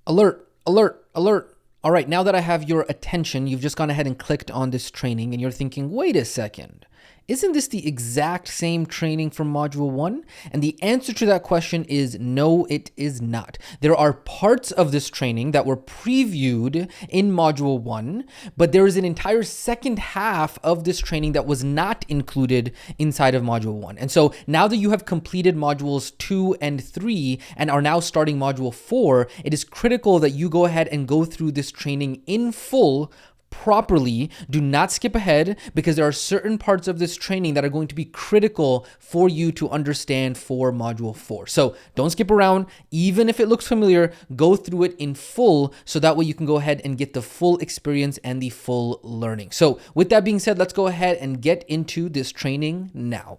Alert, alert, alert. All right, now that I have your attention, you've just gone ahead and clicked on this training and you're thinking, wait a second. Isn't this the exact same training from Module 1? And the answer to that question is no, it is not. There are parts of this training that were previewed in Module 1, but there is an entire second half of this training that was not included inside of Module 1. And so now that you have completed Modules 2 and 3 and are now starting Module 4, it is critical that you go ahead and go through this training in full properly. Do not skip ahead because there are certain parts of this training that are going to be critical for you to understand for Module 4. So don't skip around. Even if it looks familiar, go through it in full so that way you can go ahead and get the full experience and the full learning. So with that being said, let's go ahead and get into this training now.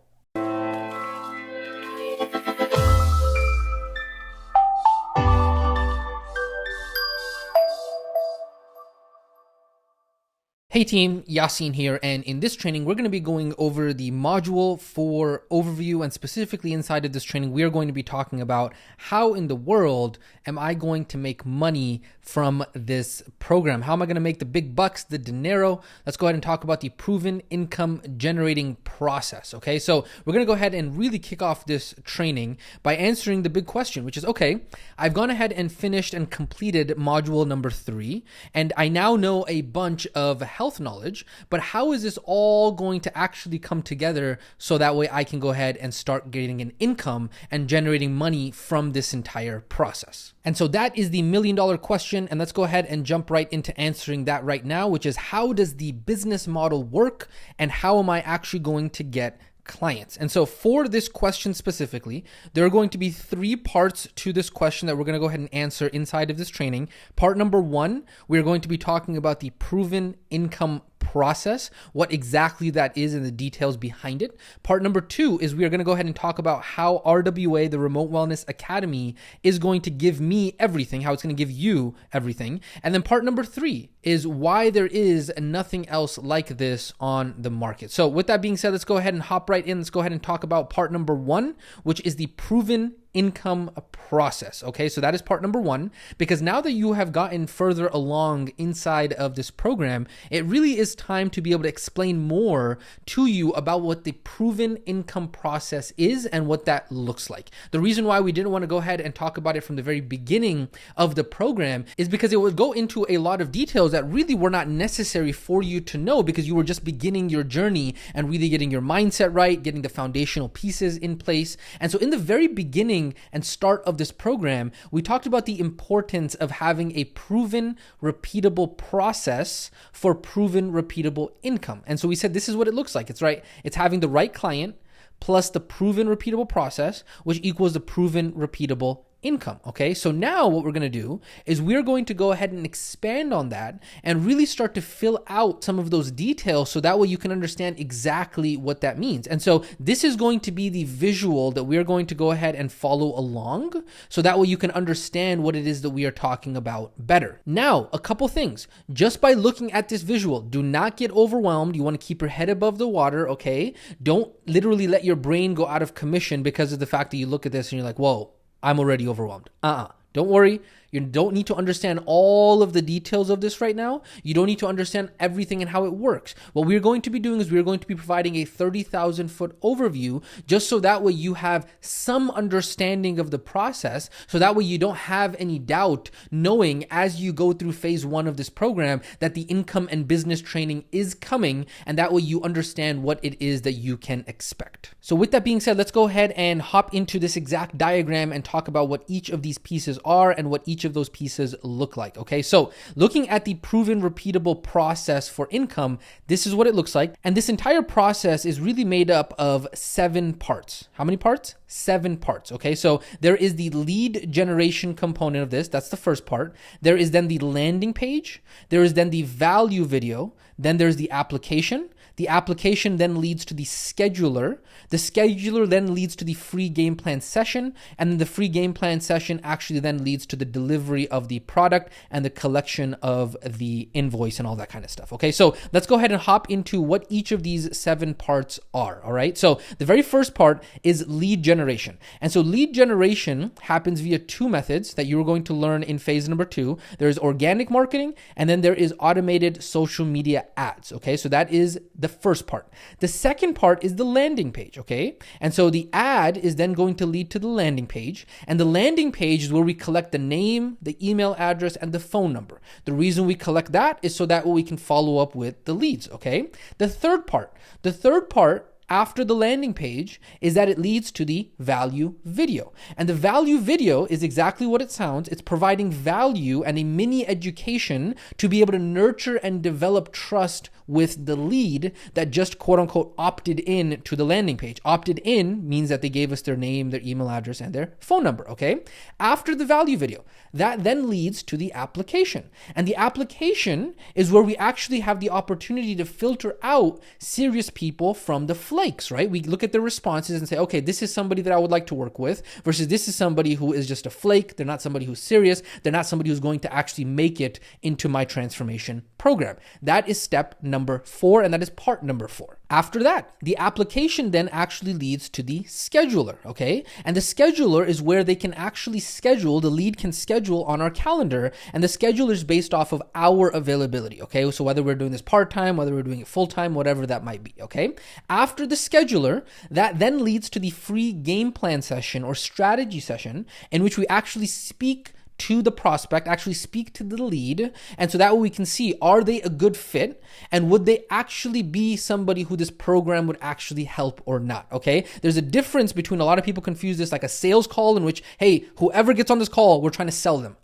Hey team, Yasin here, and in this training, we're going to be going over the Module 4 overview, and specifically inside of this training, we are going to be talking about how in the world am I going to make money from this program? How am I going to make the big bucks, the dinero? Let's go ahead and talk about the proven income generating process, okay? So we're going to go ahead and really kick off this training by answering the big question, which is, okay, I've gone ahead and finished and completed Module number 3, and I now know a bunch of health knowledge, but how is this all going to actually come together so that way I can go ahead and start getting an income and generating money from this entire process? And so that is the $1 million question, and let's go ahead and jump right into answering that right now, which is how does the business model work and how am I actually going to get clients? And so for this question specifically, there are going to be 3 parts to this question that we're going to go ahead and answer inside of this training. Part number 1, we're going to be talking about the proven income process, what exactly that is and the details behind it. Part number 2 is we are going to go ahead and talk about how RWA, the Remote Wellness Academy, is going to give me everything, how it's going to give you everything. And then part number 3 is why there is nothing else like this on the market. So with that being said, let's go ahead and hop right in. Let's go ahead and talk about part number 1, which is the proven income process. Okay, so that is part number 1, because now that you have gotten further along inside of this program, it really is time to be able to explain more to you about what the proven income process is and what that looks like. The reason why we didn't want to go ahead and talk about it from the very beginning of the program is because it would go into a lot of details that really were not necessary for you to know because you were just beginning your journey and really getting your mindset right, getting the foundational pieces in place. And so in the very beginning and start of this program, we talked about the importance of having a proven, repeatable process for proven, repeatable income. And so we said this is what it looks like. It's right. It's having the right client plus the proven, repeatable process, which equals the proven, repeatable income. Okay, so now what we're going to do is we're going to go ahead and expand on that and really start to fill out some of those details so that way you can understand exactly what that means. And so this is going to be the visual that we're going to go ahead and follow along so that way you can understand what it is that we are talking about better. Now, a couple things. Just by looking at this visual, do not get overwhelmed. You want to keep your head above the water, okay? Don't literally let your brain go out of commission because of the fact that you look at this and you're like, whoa, I'm already overwhelmed. Don't worry. You don't need to understand all of the details of this right now. You don't need to understand everything and how it works. What we're going to be doing is we're going to be providing a 30,000 foot overview just so that way you have some understanding of the process. So that way you don't have any doubt knowing as you go through phase 1 of this program that the income and business training is coming. And that way you understand what it is that you can expect. So with that being said, let's go ahead and hop into this exact diagram and talk about what each of these pieces are and what each of those pieces look like. Okay, so looking at the proven repeatable process for income, this is what it looks like. And this entire process is really made up of 7 parts. How many parts? 7 parts. Okay, so there is the lead generation component of this. That's the first part. There is then the landing page. There is then the value video. Then there's the application. The application then leads to the scheduler. The scheduler then leads to the free game plan session. And then the free game plan session actually then leads to the delivery of the product and the collection of the invoice and all that kind of stuff. Okay, so let's go ahead and hop into what each of these 7 parts are. All right, so the very first part is lead generation. And so lead generation happens via 2 methods that you're going to learn in phase number 2. There's organic marketing, and then there is automated social media ads. Okay, so that is the first part. The second part is the landing page. Okay, and so the ad is then going to lead to the landing page, and the landing page is where we collect the name, the email address, and the phone number. The reason we collect that is so that we can follow up with the leads. Okay, the third part after the landing page is that it leads to the value video. And the value video is exactly what it sounds. It's providing value and a mini education to be able to nurture and develop trust with the lead that just quote unquote opted in to the landing page. Opted in means that they gave us their name, their email address, and their phone number. Okay. After the value video, that then leads to the application. And the application is where we actually have the opportunity to filter out serious people from the flakes, right? We look at their responses and say, okay, this is somebody that I would like to work with versus this is somebody who is just a flake. They're not somebody who's serious. They're not somebody who's going to actually make it into my transformation program. That is step number 4, and that is part number 4. After that, the application then actually leads to the scheduler, okay? And the scheduler is where they can actually schedule, the lead can schedule on our calendar, and the scheduler is based off of our availability, okay? So whether we're doing this part-time, whether we're doing it full-time, whatever that might be, okay? After the scheduler, that then leads to the free game plan session or strategy session in which we actually speak to the prospect, actually speak to the lead. And so that way we can see, are they a good fit? And would they actually be somebody who this program would actually help or not? Okay. There's a difference between, a lot of people confuse this like a sales call in which, hey, whoever gets on this call, we're trying to sell them.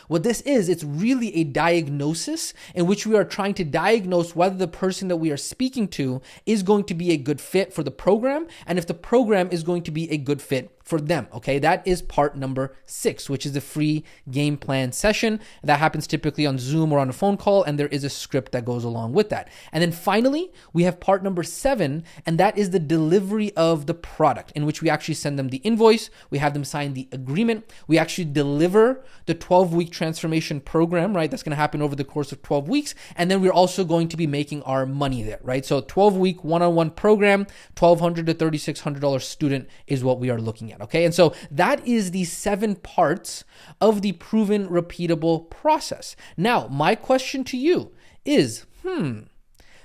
What this is, it's really a diagnosis in which we are trying to diagnose whether the person that we are speaking to is going to be a good fit for the program, and if the program is going to be a good fit for them. Okay, that is part number 6, which is the free game plan session. That happens typically on Zoom or on a phone call, and there is a script that goes along with that. And then finally, we have part number 7, and that is the delivery of the product, in which we actually send them the invoice, we have them sign the agreement, we actually deliver the 12-week transformation program, right? That's going to happen over the course of 12 weeks. And then we're also going to be making our money there, right? So 12-week one-on-one program, $1,200 to $3,600 student is what we are looking at. Okay. And so that is the 7 parts of the proven repeatable process. Now, my question to you is,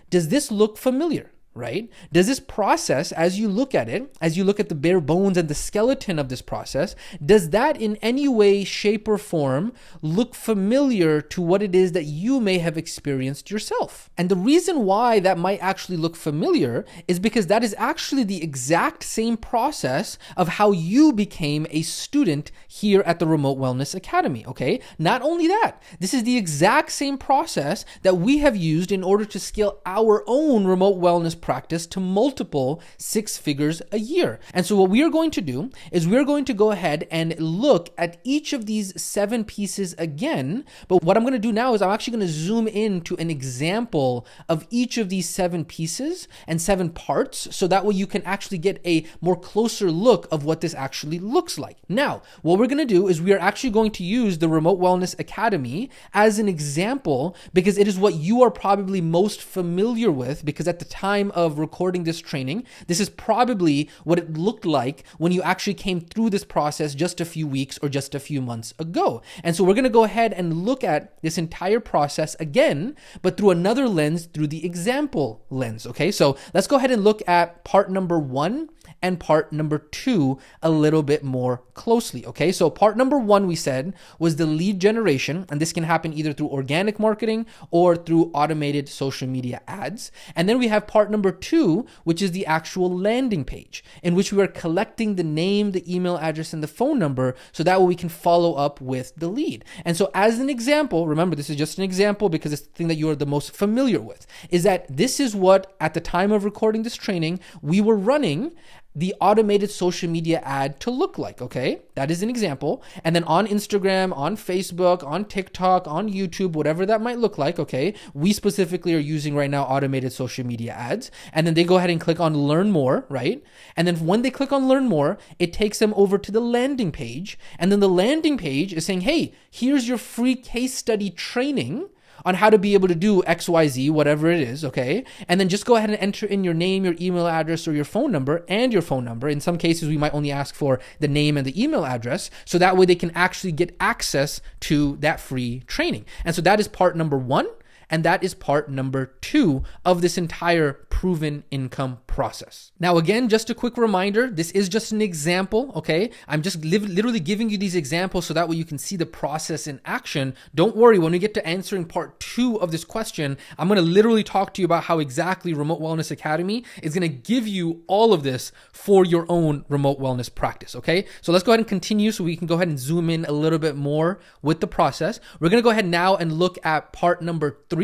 does this look familiar? Right? Does this process, as you look at it, as you look at the bare bones and the skeleton of this process, does that in any way, shape, or form look familiar to what it is that you may have experienced yourself? And the reason why that might actually look familiar is because that is actually the exact same process of how you became a student here at the Remote Wellness Academy. Okay? Not only that, this is the exact same process that we have used in order to scale our own remote wellness practice to multiple 6 figures a year. And so what we are going to do is we're going to go ahead and look at each of these 7 pieces again. But what I'm going to do now is I'm actually going to zoom into an example of each of these 7 pieces and 7 parts. So that way you can actually get a more closer look of what this actually looks like. Now, what we're going to do is we are actually going to use the Remote Wellness Academy as an example because it is what you are probably most familiar with, because at the time of recording this training, this is probably what it looked like when you actually came through this process just a few weeks or just a few months ago. And so we're going to go ahead and look at this entire process again, but through another lens, through the example lens. Okay, so let's go ahead and look at part number 1 and part number 2 a little bit more closely. Okay, so part number 1 we said was the lead generation, and this can happen either through organic marketing or through automated social media ads. And then we have part number 2, which is the actual landing page, in which we are collecting the name, the email address, and the phone number, so that way we can follow up with the lead. And so as an example, remember this is just an example because it's the thing that you are the most familiar with, is that this is what at the time of recording this training we were running the automated social media ad to look like, okay? That is an example. And then on Instagram, on Facebook, on TikTok, on YouTube, whatever that might look like, okay? We specifically are using right now automated social media ads. And then they go ahead and click on learn more, right? And then when they click on learn more, it takes them over to the landing page. And then the landing page is saying, hey, here's your free case study training on how to be able to do XYZ, whatever it is, okay? And then just go ahead and enter in your name, your email address, or your phone number and your phone number. In some cases, we might only ask for the name and the email address, so that way they can actually get access to that free training. And so that is part number 1. And that is part number 2 of this entire proven income process. Now, again, just a quick reminder, this is just an example, okay? I'm just literally giving you these examples so that way you can see the process in action. Don't worry, when we get to answering part 2 of this question, I'm gonna literally talk to you about how exactly Remote Wellness Academy is gonna give you all of this for your own remote wellness practice, okay? So let's go ahead and continue so we can go ahead and zoom in a little bit more with the process. We're gonna go ahead now and look at part number 3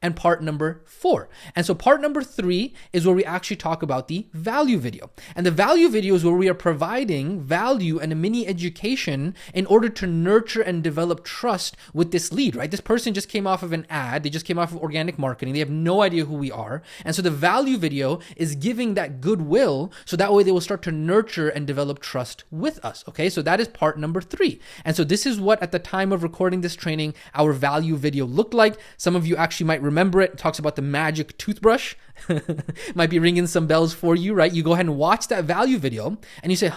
and part number 4. And so part number 3 is where we actually talk about the value video. And the value video is where we are providing value and a mini education in order to nurture and develop trust with this lead, right? This person just came off of an ad. They just came off of organic marketing. They have no idea who we are. And so the value video is giving that goodwill so that way they will start to nurture and develop trust with us, okay? So that is part number 3. And so this is what at the time of recording this training, our value video looked like. Some of you actually might remember it. It talks about the magic toothbrush. Might be ringing some bells for you, right? You go ahead and watch that value video and you say,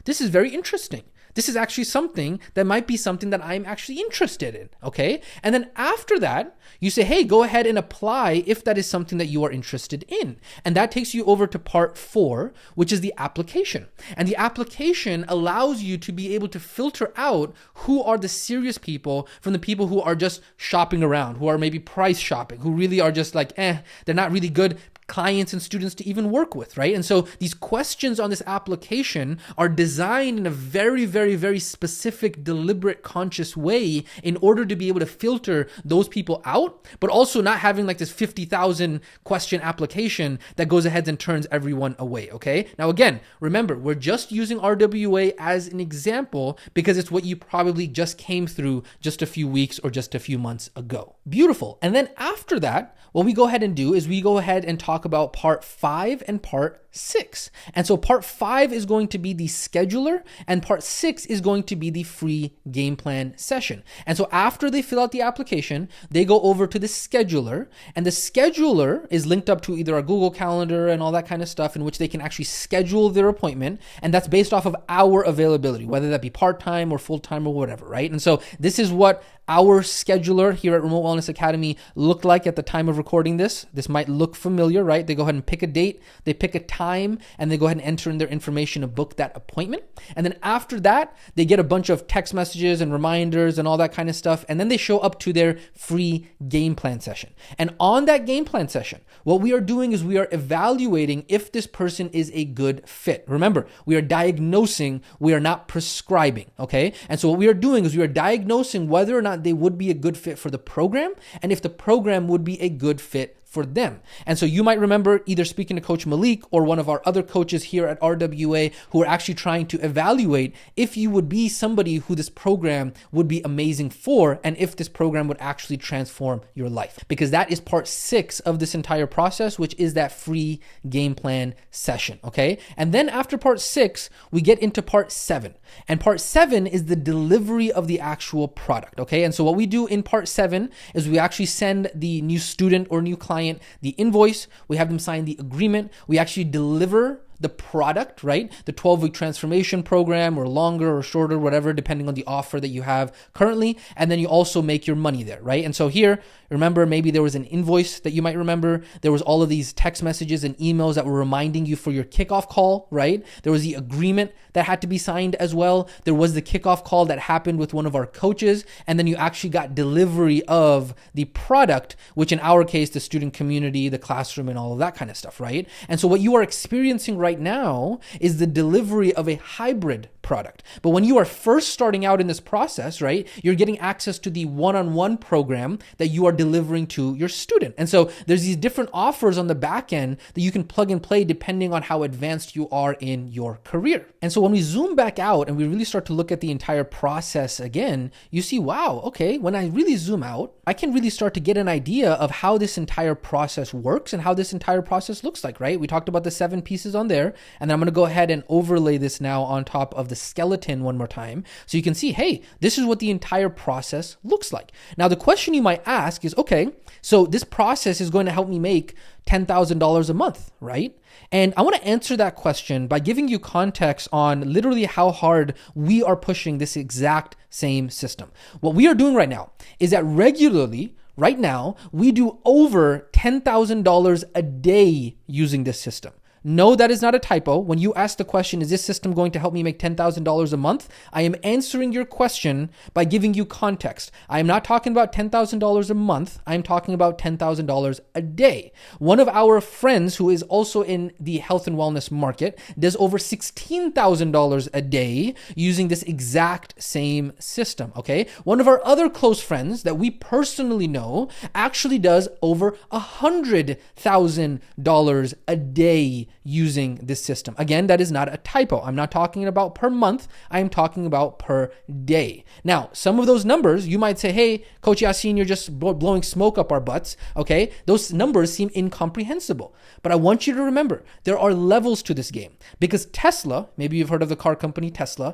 this is very interesting. This is actually something that might be something that I'm actually interested in, okay? And then after that, you say, hey, go ahead and apply if that is something that you are interested in. And that takes you over to part 4, which is the application. And the application allows you to be able to filter out who are the serious people from the people who are just shopping around, who are maybe price shopping, who really are just like, they're not really good clients and students to even work with, right? And so these questions on this application are designed in a very, very, very specific, deliberate, conscious way in order to be able to filter those people out, but also not having like this 50,000 question application that goes ahead and turns everyone away, okay? Now, again, remember, we're just using RWA as an example because it's what you probably just came through just a few weeks or just a few months ago. Beautiful. And then after that, what we go ahead and do is we go ahead and talk about part 5 and part 6. And so part 5 is going to be the scheduler and part 6 is going to be the free game plan session. And so after they fill out the application, they go over to the scheduler, and the scheduler is linked up to either our Google Calendar and all that kind of stuff in which they can actually schedule their appointment. And that's based off of our availability, whether that be part-time or full-time or whatever, right? And so this is what our scheduler here at Remote Wellness Academy looked like at the time of recording this. This might look familiar, right? They go ahead and pick a date, they pick a time, and they go ahead and enter in their information to book that appointment. And then after that, they get a bunch of text messages and reminders and all that kind of stuff. And then they show up to their free game plan session. And on that game plan session, what we are doing is we are evaluating if this person is a good fit. Remember, we are diagnosing, we are not prescribing, okay? And so what we are doing is we are diagnosing whether or not they would be a good fit for the program and if the program would be a good fit for them. And so you might remember either speaking to Coach Malik or one of our other coaches here at RWA who are actually trying to evaluate if you would be somebody who this program would be amazing for and if this program would actually transform your life. Because that is part 6 of this entire process, which is that free game plan session, okay? And then after part 6, we get into part 7. And part 7 is the delivery of the actual product, okay? And so what we do in part 7 is we actually send the new student or new client the invoice, we have them sign the agreement, we actually deliver the product, right? The 12-week transformation program or longer or shorter, whatever, depending on the offer that you have currently. And then you also make your money there, right? And so here, remember, maybe there was an invoice that you might remember. There was all of these text messages and emails that were reminding you for your kickoff call, right? There was the agreement that had to be signed as well. There was the kickoff call that happened with one of our coaches. And then you actually got delivery of the product, which in our case, the student community, the classroom, and all of that kind of stuff, right? And so what you are experiencing right right now is the delivery of a hybrid product. But when you are first starting out in this process, right, you're getting access to the one-on-one program that you are delivering to your student. And so there's these different offers on the back end that you can plug and play depending on how advanced you are in your career. And so when we zoom back out and we really start to look at the entire process again, you see, wow, okay, when I really zoom out, I can really start to get an idea of how this entire process works and how this entire process looks like, right? We talked about the 7 pieces on there, and then I'm going to go ahead and overlay this now on top of the skeleton one more time. So you can see, hey, this is what the entire process looks like. Now, the question you might ask is, okay, so this process is going to help me make $10,000 a month, right? And I want to answer that question by giving you context on literally how hard we are pushing this exact same system. What we are doing right now is that regularly, right now, we do over $10,000 a day using this system. No, that is not a typo. When you ask the question, is this system going to help me make $10,000 a month? I am answering your question by giving you context. I am not talking about $10,000 a month. I am talking about $10,000 a day. One of our friends who is also in the health and wellness market does over $16,000 a day using this exact same system, okay? One of our other close friends that we personally know actually does over $100,000 a day using this system. Again, that is not a typo. I'm not talking about per month. I am talking about per day. Now, some of those numbers, you might say, hey, Coach Yasin, you're just blowing smoke up our butts. Okay. Those numbers seem incomprehensible. But I want you to remember there are levels to this game because Tesla, maybe you've heard of the car company Tesla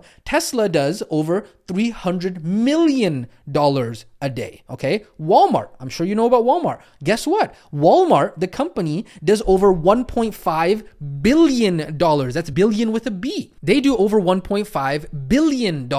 does over $300 million a day. Okay. Walmart, I'm sure you know about Walmart. Guess what? Walmart, the company, does over $1.5 billion. That's billion with a B. They do over $1.5 billion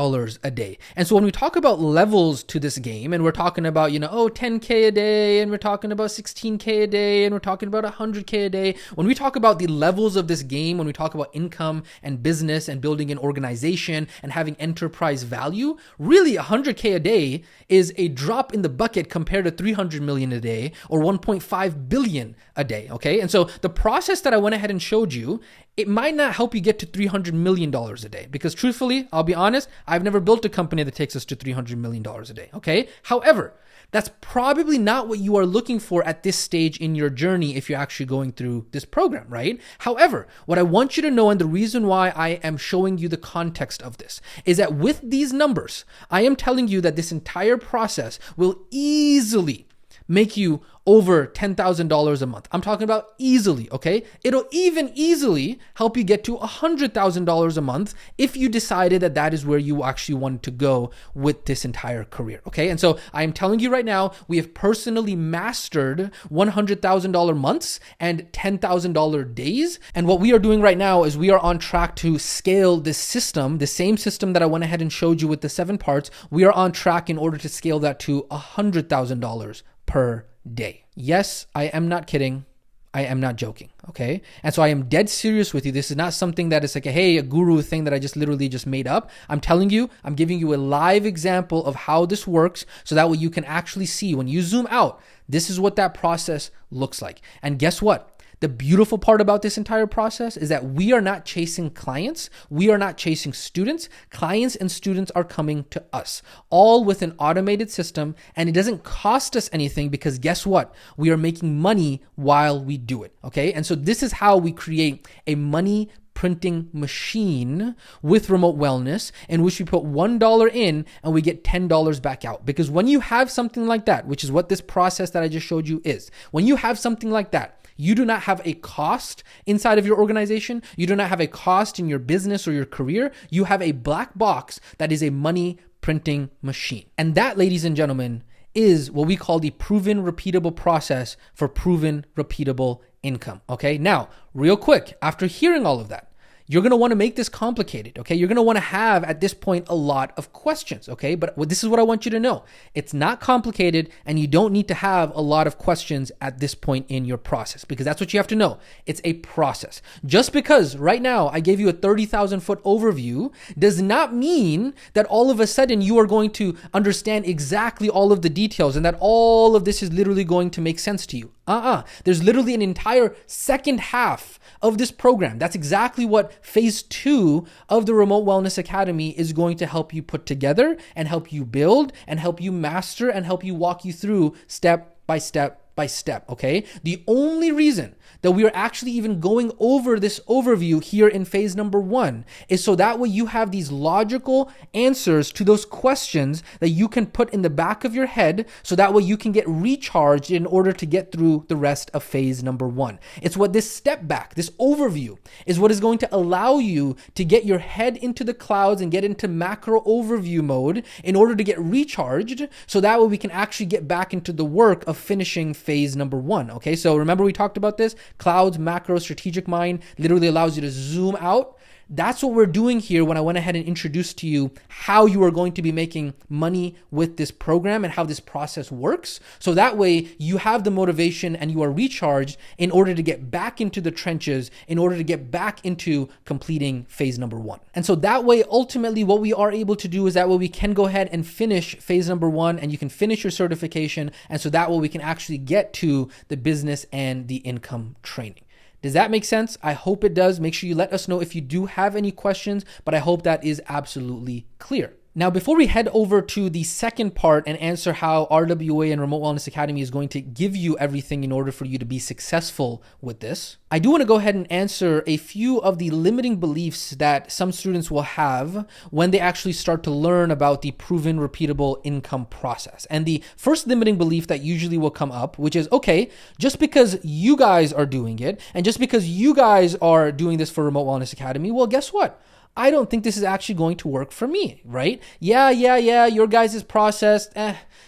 a day. And so when we talk about levels to this game and we're talking about, 10K a day and we're talking about 16K a day and we're talking about 100K a day, when we talk about the levels of this game, when we talk about income and business and building an organization and having enterprise value, really 100K a day is a drop in the bucket compared to 300 million a day or 1.5 billion a day. Okay. And so the process that I went ahead and showed you, it might not help you get to $300 million a day because truthfully, I'll be honest, I've never built a company that takes us to $300 million a day. Okay. However, that's probably not what you are looking for at this stage in your journey if you're actually going through this program, right? However, what I want you to know and the reason why I am showing you the context of this is that with these numbers, I am telling you that this entire process will easily make you over $10,000 a month. I'm talking about easily, okay? It'll even easily help you get to $100,000 a month if you decided that that is where you actually wanted to go with this entire career, okay? And so I am telling you right now, we have personally mastered $100,000 months and $10,000 days. And what we are doing right now is we are on track to scale this system, the same system that I went ahead and showed you with the 7 parts. We are on track in order to scale that to $100,000 per day. Yes, I am not kidding. I am not joking. Okay. And so I am dead serious with you. This is not something that is like a guru thing that I just literally just made up. I'm telling you, I'm giving you a live example of how this works so that way you can actually see when you zoom out, this is what that process looks like. And guess what? The beautiful part about this entire process is that we are not chasing clients. We are not chasing students. Clients and students are coming to us, all with an automated system. And it doesn't cost us anything because guess what? We are making money while we do it. Okay. And so this is how we create a money printing machine with remote wellness in which we put $1 in and we get $10 back out. Because when you have something like that, which is what this process that I just showed you is, when you have something like that, you do not have a cost inside of your organization. You do not have a cost in your business or your career. You have a black box that is a money printing machine. And that, ladies and gentlemen, is what we call the proven repeatable process for proven repeatable income. Okay. Now, real quick, after hearing all of that, you're going to want to make this complicated, okay? You're going to want to have, at this point, a lot of questions, okay? But this is what I want you to know. It's not complicated, and you don't need to have a lot of questions at this point in your process, because that's what you have to know. It's a process. Just because right now I gave you a 30,000-foot overview does not mean that all of a sudden you are going to understand exactly all of the details and that all of this is literally going to make sense to you. There's literally an entire second half of this program. That's exactly what phase 2 of the Remote Wellness Academy is going to help you put together and help you build and help you master and help you walk you through step by step by step, okay? The only reason that we are actually even going over this overview here in phase number 1 is so that way you have these logical answers to those questions that you can put in the back of your head, so that way you can get recharged in order to get through the rest of phase number 1. It's what this step back, this overview, is what is going to allow you to get your head into the clouds and get into macro overview mode in order to get recharged, so that way we can actually get back into the work of finishing phase number 1. Okay, so remember we talked about this? Clouds, macro, strategic mind literally allows you to zoom out. That's what we're doing here when I went ahead and introduced to you how you are going to be making money with this program and how this process works. So that way you have the motivation and you are recharged in order to get back into the trenches, in order to get back into completing phase number 1. And so that way, ultimately what we are able to do is that way we can go ahead and finish phase number 1 and you can finish your certification. And so that way we can actually get to the business and the income training. Does that make sense? I hope it does. Make sure you let us know if you do have any questions, but I hope that is absolutely clear. Now, before we head over to the second part and answer how RWA and Remote Wellness Academy is going to give you everything in order for you to be successful with this, I do want to go ahead and answer a few of the limiting beliefs that some students will have when they actually start to learn about the proven repeatable income process. And the first limiting belief that usually will come up, which is, okay, just because you guys are doing it and just because you guys are doing this for Remote Wellness Academy, well, guess what? I don't think this is actually going to work for me, right? Yeah, your guys' process,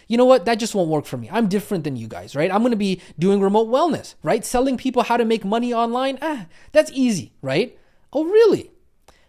you know what? That just won't work for me. I'm different than you guys, right? I'm going to be doing remote wellness, right? Selling people how to make money online, that's easy, right? Oh, really?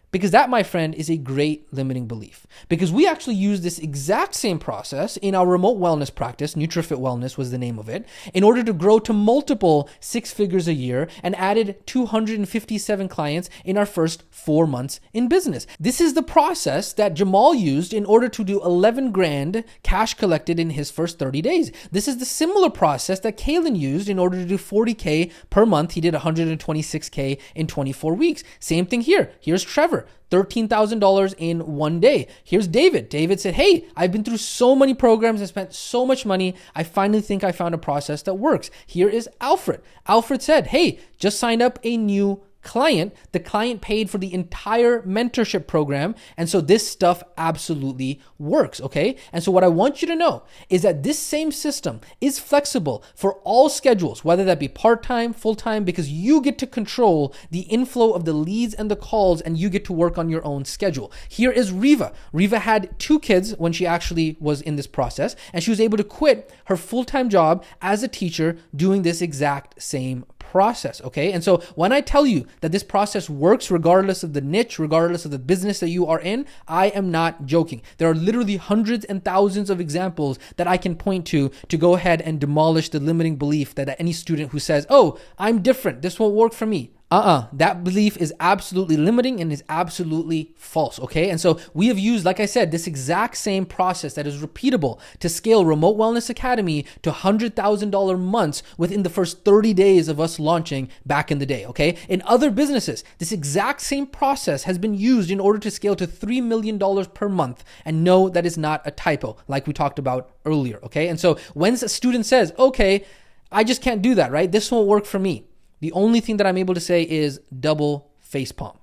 Because that, my friend, is a great limiting belief. Because we actually use this exact same process in our remote wellness practice, NutriFit Wellness was the name of it, in order to grow to multiple 6 figures a year and added 257 clients in our first 4 months in business. This is the process that Jamal used in order to do 11 grand cash collected in his first 30 days. This is the similar process that Kalen used in order to do 40K per month. He did 126K in 24 weeks. Same thing here. Here's Trevor. $13,000 in 1 day. Here's David. David said, hey, I've been through so many programs. I spent so much money. I finally think I found a process that works. Here is Alfred. Alfred said, hey, just signed up a new client. The client paid for the entire mentorship program. And so this stuff absolutely works. Okay. And so what I want you to know is that this same system is flexible for all schedules, whether that be part-time, full-time, because you get to control the inflow of the leads and the calls and you get to work on your own schedule. Here is Riva. Riva had 2 kids when she actually was in this process, and she was able to quit her full-time job as a teacher doing this exact same process, okay? And so when I tell you that this process works regardless of the niche, regardless of the business that you are in, I am not joking. There are literally hundreds and thousands of examples that I can point to go ahead and demolish the limiting belief that any student who says, oh, I'm different, this won't work for me. That belief is absolutely limiting and is absolutely false, okay? And so we have used, like I said, this exact same process that is repeatable to scale Remote Wellness Academy to $100,000 months within the first 30 days of us launching back in the day, okay? In other businesses, this exact same process has been used in order to scale to $3 million per month. And no, that is not a typo, like we talked about earlier, okay? And so when a student says, okay, I just can't do that, right? This won't work for me. The only thing that I'm able to say is double facepalm.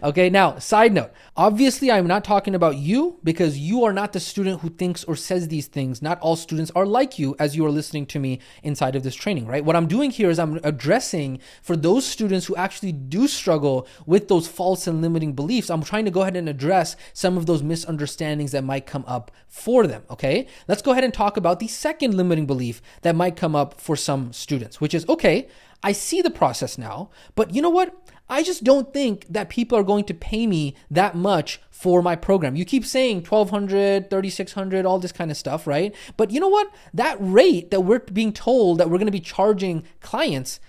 Okay, now, side note. Obviously, I'm not talking about you because you are not the student who thinks or says these things. Not all students are like you as you are listening to me inside of this training, right? What I'm doing here is I'm addressing for those students who actually do struggle with those false and limiting beliefs. I'm trying to go ahead and address some of those misunderstandings that might come up for them, okay? Let's go ahead and talk about the second limiting belief that might come up for some students, which is, okay, I see the process now, but you know what? I just don't think that people are going to pay me that much for my program. You keep saying $1,200, $3,600, all this kind of stuff, right? But you know what? That rate that we're being told that we're going to be charging clients,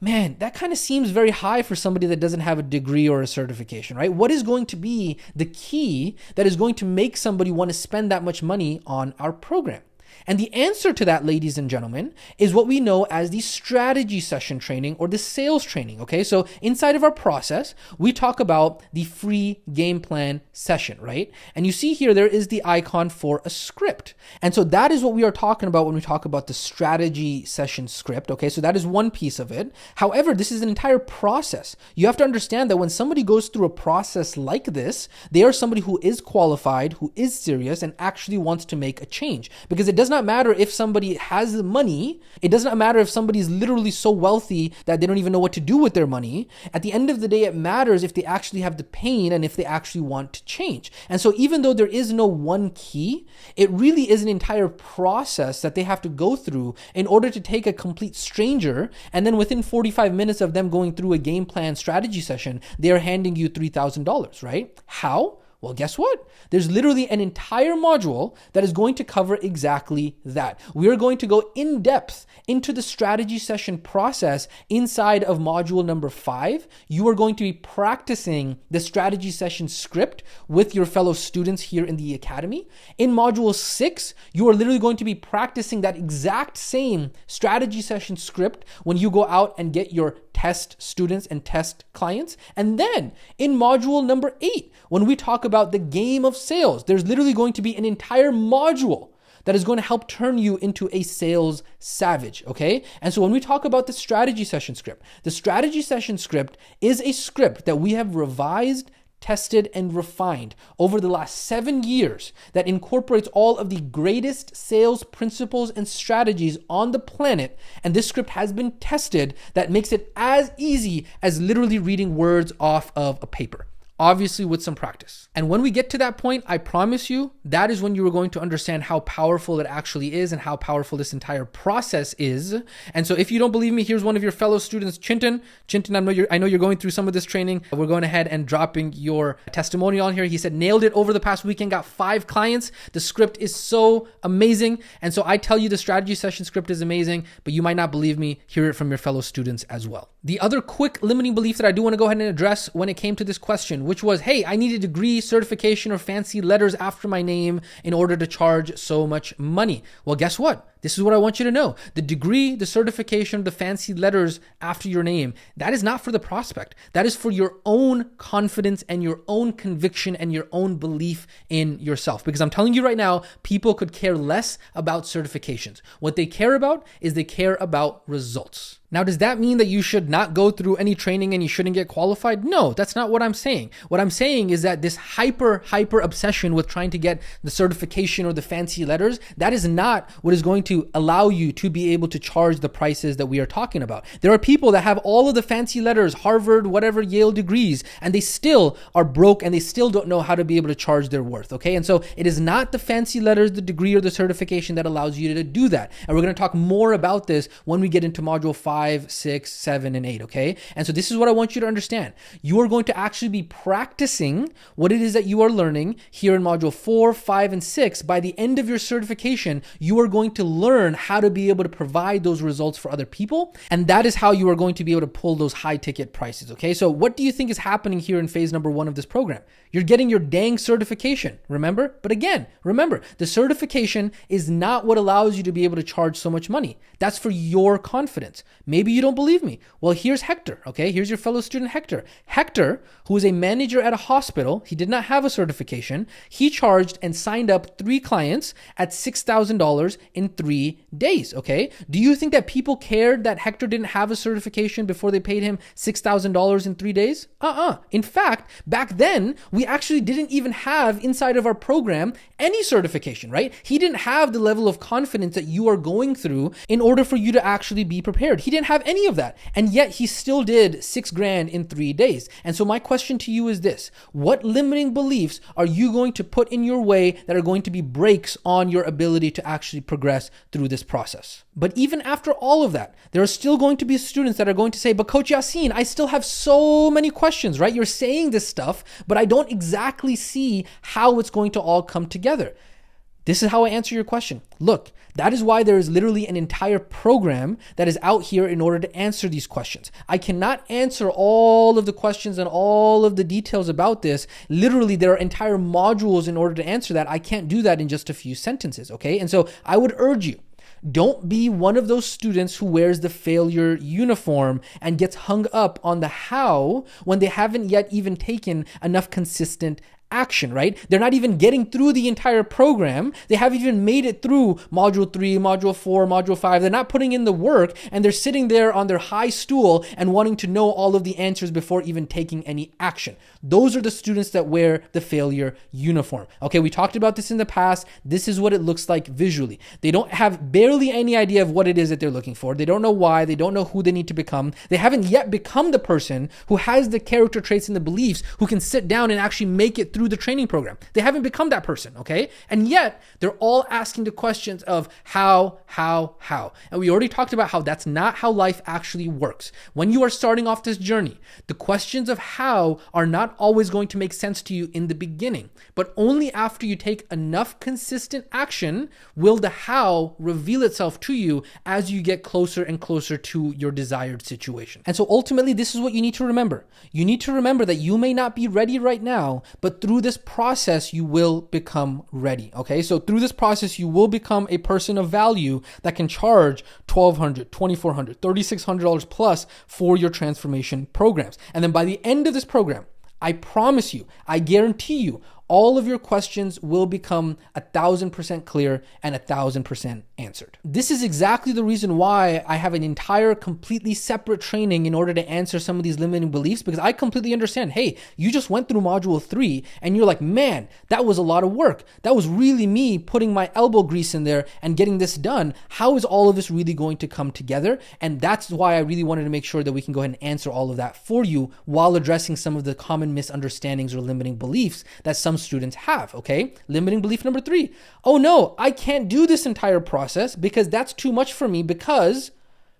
man, that kind of seems very high for somebody that doesn't have a degree or a certification, right? What is going to be the key that is going to make somebody want to spend that much money on our program? And the answer to that, ladies and gentlemen, is what we know as the strategy session training or the sales training, okay? So inside of our process, we talk about the free game plan session, right? And you see here, there is the icon for a script. And so that is what we are talking about when we talk about the strategy session script, okay? So that is one piece of it. However, this is an entire process. You have to understand that when somebody goes through a process like this, they are somebody who is qualified, who is serious, and actually wants to make a change. Because it does not matter if somebody has the money. It does not matter if somebody is literally so wealthy that they don't even know what to do with their money. At the end of the day, it matters if they actually have the pain and if they actually want to change. And so even though there is no one key, it really is an entire process that they have to go through in order to take a complete stranger, and then within 45 minutes of them going through a game plan strategy session, they are handing you $3,000, right? How? Well, guess what? There's literally an entire module that is going to cover exactly that. We are going to go in depth into the strategy session process inside of module number 5. You are going to be practicing the strategy session script with your fellow students here in the academy. In module 6, you are literally going to be practicing that exact same strategy session script when you go out and get your test students and test clients. And then in module number 8, when we talk about the game of sales, there's literally going to be an entire module that is going to help turn you into a sales savage, okay? And so when we talk about the strategy session script, the strategy session script is a script that we have revised, tested, and refined over the last 7 years that incorporates all of the greatest sales principles and strategies on the planet. And this script has been tested that makes it as easy as literally reading words off of a paper. Obviously with some practice. And when we get to that point, I promise you, that is when you are going to understand how powerful it actually is and how powerful this entire process is. And so if you don't believe me, here's one of your fellow students, Chintan. Chintan, I know you're going through some of this training. We're going ahead and dropping your testimonial on here. He said, nailed it over the past weekend, got 5 clients. The script is so amazing. And so I tell you the strategy session script is amazing, but you might not believe me. Hear it from your fellow students as well. The other quick limiting belief that I do want to go ahead and address when it came to this question, which was, hey, I need a degree, certification, or fancy letters after my name in order to charge so much money. Well, guess what? This is what I want you to know. The degree, the certification, the fancy letters after your name, that is not for the prospect. That is for your own confidence and your own conviction and your own belief in yourself. Because I'm telling you right now, people could care less about certifications. What they care about is they care about results. Now, does that mean that you should not go through any training and you shouldn't get qualified? No, that's not what I'm saying. What I'm saying is that this hyper obsession with trying to get the certification or the fancy letters, that is not what is going to allow you to be able to charge the prices that we are talking about. There are people that have all of the fancy letters, Harvard, whatever, Yale degrees, and they still are broke and they still don't know how to be able to charge their worth, okay? And so it is not the fancy letters, the degree, or the certification that allows you to do that. And we're going to talk more about this when we get into module 5, 6, 7, and 8, okay? And so this is what I want you to understand. You are going to actually be practicing what it is that you are learning here in module 4, 5, and 6. By the end of your certification, you are going to learn how to be able to provide those results for other people. And that is how you are going to be able to pull those high ticket prices, okay? So what do you think is happening here in phase number 1 of this program? You're getting your dang certification, remember? But again, remember, the certification is not what allows you to be able to charge so much money. That's for your confidence. Maybe you don't believe me. Well, here's Hector, okay? Here's your fellow student, Hector. Hector, who is a manager at a hospital, he did not have a certification. He charged and signed up 3 clients at $6,000 in 3 days, okay? Do you think that people cared that Hector didn't have a certification before they paid him $6,000 in 3 days? In fact, back then, we actually didn't even have inside of our program any certification, right? He didn't have the level of confidence that you are going through in order for you to actually be prepared. He didn't have any of that. And yet he still did $6,000 in 3 days. And so my question to you is this: what limiting beliefs are you going to put in your way that are going to be brakes on your ability to actually progress through this process? But even after all of that, there are still going to be students that are going to say, but Coach Yasin, I still have so many questions, right? You're saying this stuff, but I don't exactly see how it's going to all come together. This is how I answer your question. Look, that is why there is literally an entire program that is out here in order to answer these questions. I cannot answer all of the questions and all of the details about this. Literally, there are entire modules in order to answer that. I can't do that in just a few sentences, okay? And so I would urge you, don't be one of those students who wears the failure uniform and gets hung up on the how when they haven't yet even taken enough consistent action, right? They're not even getting through the entire program. They haven't even made it through module 3, module 4, module 5. They're not putting in the work, and they're sitting there on their high stool and wanting to know all of the answers before even taking any action. Those are the students that wear the failure uniform. Okay, we talked about this in the past. This is what it looks like visually. They don't have barely any idea of what it is that they're looking for. They don't know why. They don't know who they need to become. They haven't yet become the person who has the character traits and the beliefs who can sit down and actually make it through the training program. They haven't become that person, okay? And yet, they're all asking the questions of how. And we already talked about how that's not how life actually works. When you are starting off this journey, the questions of how are not always going to make sense to you in the beginning, but only after you take enough consistent action will the how reveal itself to you as you get closer and closer to your desired situation. And so ultimately, this is what you need to remember. You need to remember that you may not be ready right now, but through this process, you will become ready, okay? So through this process, you will become a person of value that can charge $1,200, $2,400, $3,600 plus for your transformation programs. And then by the end of this program, I promise you, I guarantee you, all of your questions will become 1,000% clear and 1,000% answered. This is exactly the reason why I have an entire completely separate training in order to answer some of these limiting beliefs, because I completely understand, hey, you just went through module 3 and you're like, man, that was a lot of work. That was really me putting my elbow grease in there and getting this done. How is all of this really going to come together? And that's why I really wanted to make sure that we can go ahead and answer all of that for you while addressing some of the common misunderstandings or limiting beliefs that some students have, okay? Limiting belief number 3. Oh no, I can't do this entire process because that's too much for me because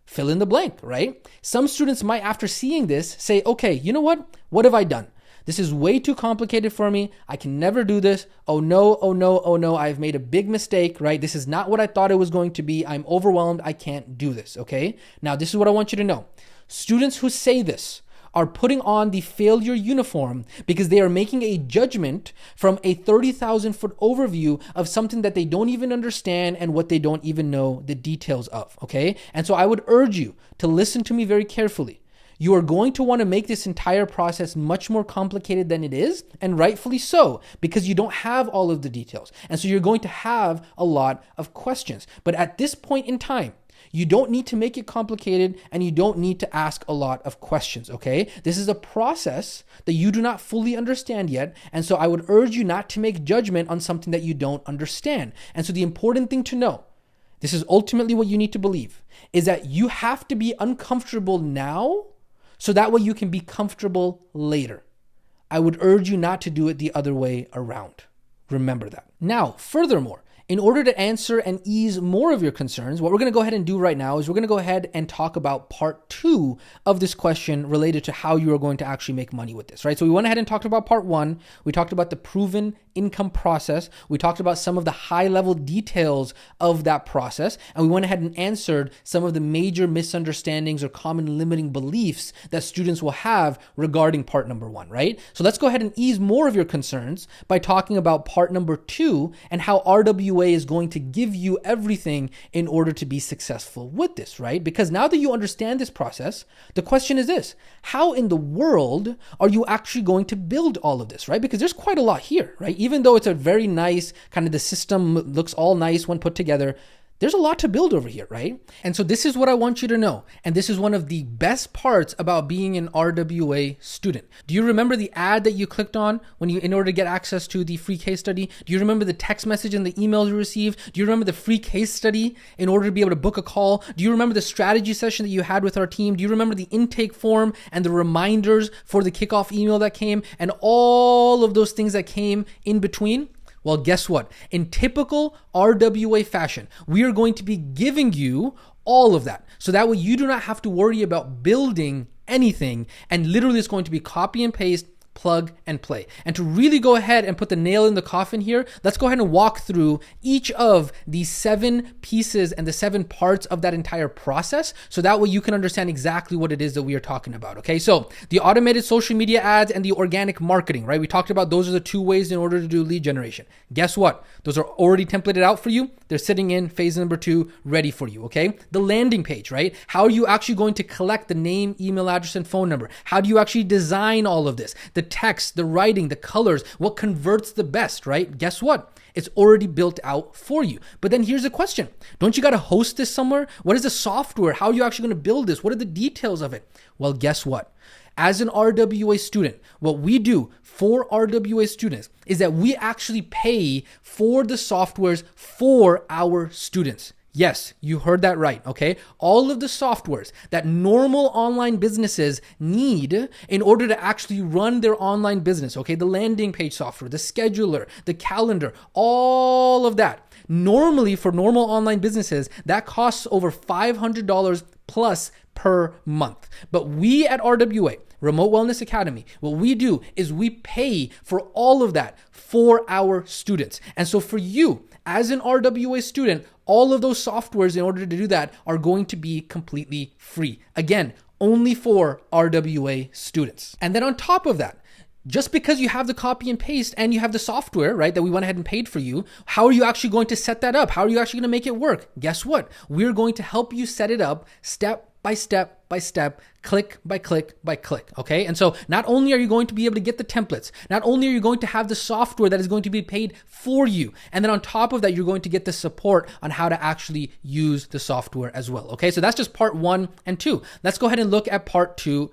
fill in the blank, right? Some students might, after seeing this, say, okay, you know what? What have I done? This is way too complicated for me. I can never do this. Oh no, I've made a big mistake, right? This is not what I thought it was going to be. I'm overwhelmed. I can't do this, okay? Now, this is what I want you to know. Students who say this are putting on the failure uniform because they are making a judgment from a 30,000 foot overview of something that they don't even understand and what they don't even know the details of, okay? And so I would urge you to listen to me very carefully. You are going to want to make this entire process much more complicated than it is, and rightfully so, because you don't have all of the details. And so you're going to have a lot of questions. But at this point in time, you don't need to make it complicated and you don't need to ask a lot of questions, okay? This is a process that you do not fully understand yet. And so I would urge you not to make judgment on something that you don't understand. And so the important thing to know, this is ultimately what you need to believe, is that you have to be uncomfortable now so that way you can be comfortable later. I would urge you not to do it the other way around. Remember that. Now, furthermore, in order to answer and ease more of your concerns, what we're going to go ahead and do right now is we're going to go ahead and talk about part 2 of this question related to how you are going to actually make money with this, right? So we went ahead and talked about part 1. We talked about the proven income process. We talked about some of the high-level details of that process, and we went ahead and answered some of the major misunderstandings or common limiting beliefs that students will have regarding part number 1, right? So let's go ahead and ease more of your concerns by talking about part number 2 and how RWA is going to give you everything in order to be successful with this, right? Because now that you understand this process, the question is this: how in the world are you actually going to build all of this, right? Because there's quite a lot here, right? Even though it's a very nice kind of, the system looks all nice when put together, there's a lot to build over here, right? And so this is what I want you to know. And this is one of the best parts about being an RWA student. Do you remember the ad that you clicked on in order to get access to the free case study? Do you remember the text message and the emails you received? Do you remember the free case study in order to be able to book a call? Do you remember the strategy session that you had with our team? Do you remember the intake form and the reminders for the kickoff email that came and all of those things that came in between? Well, guess what? In typical RWA fashion, we are going to be giving you all of that. So that way you do not have to worry about building anything. And literally it's going to be copy and paste, plug and play. And to really go ahead and put the nail in the coffin here, let's go ahead and walk through each of the 7 pieces and the 7 parts of that entire process, so that way you can understand exactly what it is that we are talking about. Okay, so the automated social media ads and the organic marketing, right? We talked about those are the 2 ways in order to do lead generation. Guess what? Those are already templated out for you. They're sitting in phase number 2, ready for you. Okay, the landing page, right? How are you actually going to collect the name, email address, and phone number? How do you actually design all of this? The text, the writing, the colors, what converts the best, right? Guess what? It's already built out for you. But then here's the question. Don't you got to host this somewhere? What is the software? How are you actually going to build this? What are the details of it? Well, guess what? As an RWA student, what we do for RWA students is that we actually pay for the softwares for our students. Yes, you heard that right, okay? All of the softwares that normal online businesses need in order to actually run their online business, okay? The landing page software, the scheduler, the calendar, all of that. Normally, for normal online businesses, that costs over $500 plus per month. But we at RWA, Remote Wellness Academy, what we do is we pay for all of that for our students. And so for you, as an RWA student, all of those softwares in order to do that are going to be completely free. Again, only for RWA students. And then on top of that, just because you have the copy and paste and you have the software, right, that we went ahead and paid for you, how are you actually going to set that up? How are you actually going to make it work? Guess what? We're going to help you set it up step by step by step, click by click by click, okay? And so not only are you going to be able to get the templates, not only are you going to have the software that is going to be paid for you, and then on top of that, you're going to get the support on how to actually use the software as well, okay? So that's just part 1 and 2. Let's go ahead and look at part 3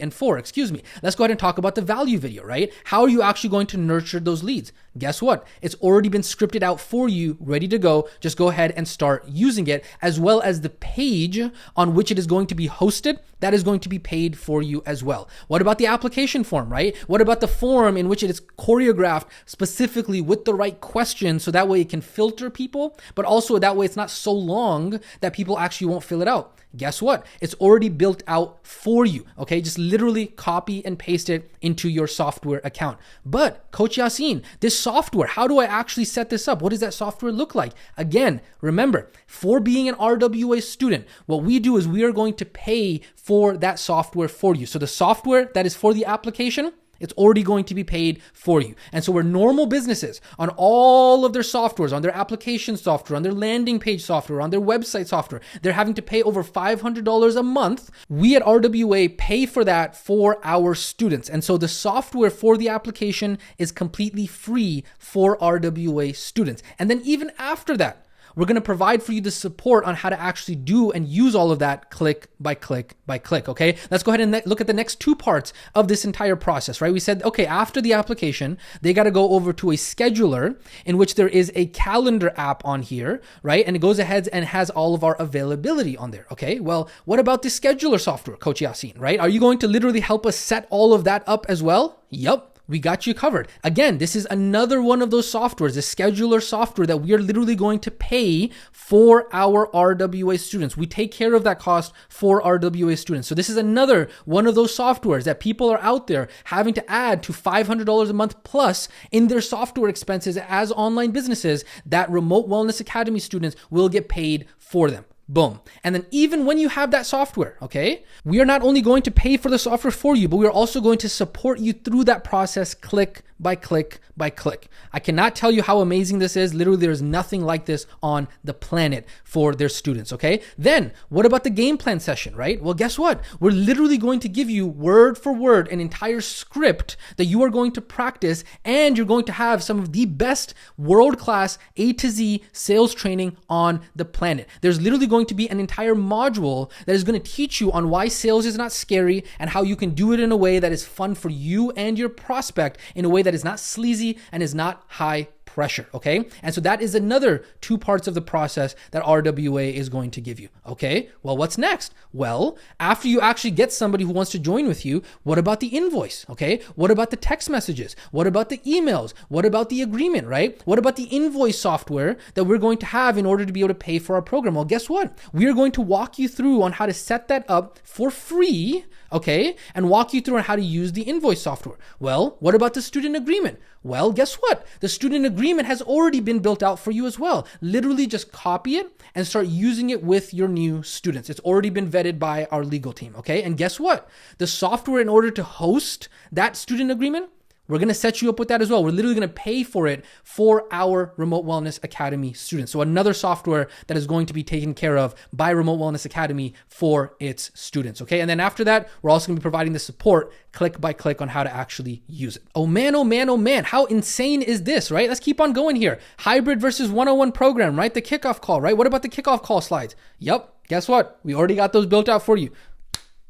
and 4, Let's go ahead and talk about the value video, right? How are you actually going to nurture those leads? Guess what? It's already been scripted out for you, ready to go. Just go ahead and start using it, as well as the page on which it is going to be hosted. That is going to be paid for you as well. What about the application form, right? What about the form in which it is choreographed specifically with the right questions, so that way it can filter people, but also that way it's not so long that people actually won't fill it out? Guess what? It's already built out for you, okay? Just literally copy and paste it into your software account. But Coach Yasin, this software, how do I actually set this up? What does that software look like? Again, remember, for being an RWA student, what we do is we are going to pay for that software for you. So the software that is for the application, it's already going to be paid for you. And so where normal businesses on all of their softwares, on their application software, on their landing page software, on their website software, they're having to pay over $500 a month, we at RWA pay for that for our students. And so the software for the application is completely free for RWA students. And then even after that, we're going to provide for you the support on how to actually do and use all of that click by click by click, okay? Let's go ahead and look at the next 2 parts of this entire process, right? We said, okay, after the application, they got to go over to a scheduler in which there is a calendar app on here, right? And it goes ahead and has all of our availability on there, okay? Well, what about the scheduler software, Coach Yasin, right? Are you going to literally help us set all of that up as well? Yep. We got you covered. Again, this is another one of those softwares, the scheduler software that we are literally going to pay for our RWA students. We take care of that cost for RWA students. So this is another one of those softwares that people are out there having to add to $500 a month plus in their software expenses as online businesses, that Remote Wellness Academy students will get paid for them. Boom. And then even when you have that software, okay, we are not only going to pay for the software for you, but we are also going to support you through that process click by click by click. I cannot tell you how amazing this is. Literally, there is nothing like this on the planet for their students, okay? Then what about the game plan session, right? Well, guess what? We're literally going to give you word for word an entire script that you are going to practice, and you're going to have some of the best world-class A to Z sales training on the planet. There's literally going to be an entire module that is going to teach you on why sales is not scary and how you can do it in a way that is fun for you and your prospect, in a way that is not sleazy and is not high pressure, okay? And so that is another 2 parts of the process that RWA is going to give you, okay? Well, what's next? Well, after you actually get somebody who wants to join with you, what about the invoice, okay? What about the text messages? What about the emails? What about the agreement, right? What about the invoice software that we're going to have in order to be able to pay for our program? Well, guess what? We are going to walk you through on how to set that up for free, okay? And walk you through on how to use the invoice software. Well, what about the student agreement? Well, guess what? The student agreement has already been built out for you as well. Literally just copy it and start using it with your new students. It's already been vetted by our legal team, okay? And guess what? The software in order to host that student agreement, we're going to set you up with that as well. We're literally going to pay for it for our Remote Wellness Academy students. So another software that is going to be taken care of by Remote Wellness Academy for its students. Okay. And then after that, we're also going to be providing the support click by click on how to actually use it. Oh man, oh man, oh man. How insane is this, right? Let's keep on going here. Hybrid versus 101 program, right? The kickoff call, right? What about the kickoff call slides? Yep. Guess what? We already got those built out for you.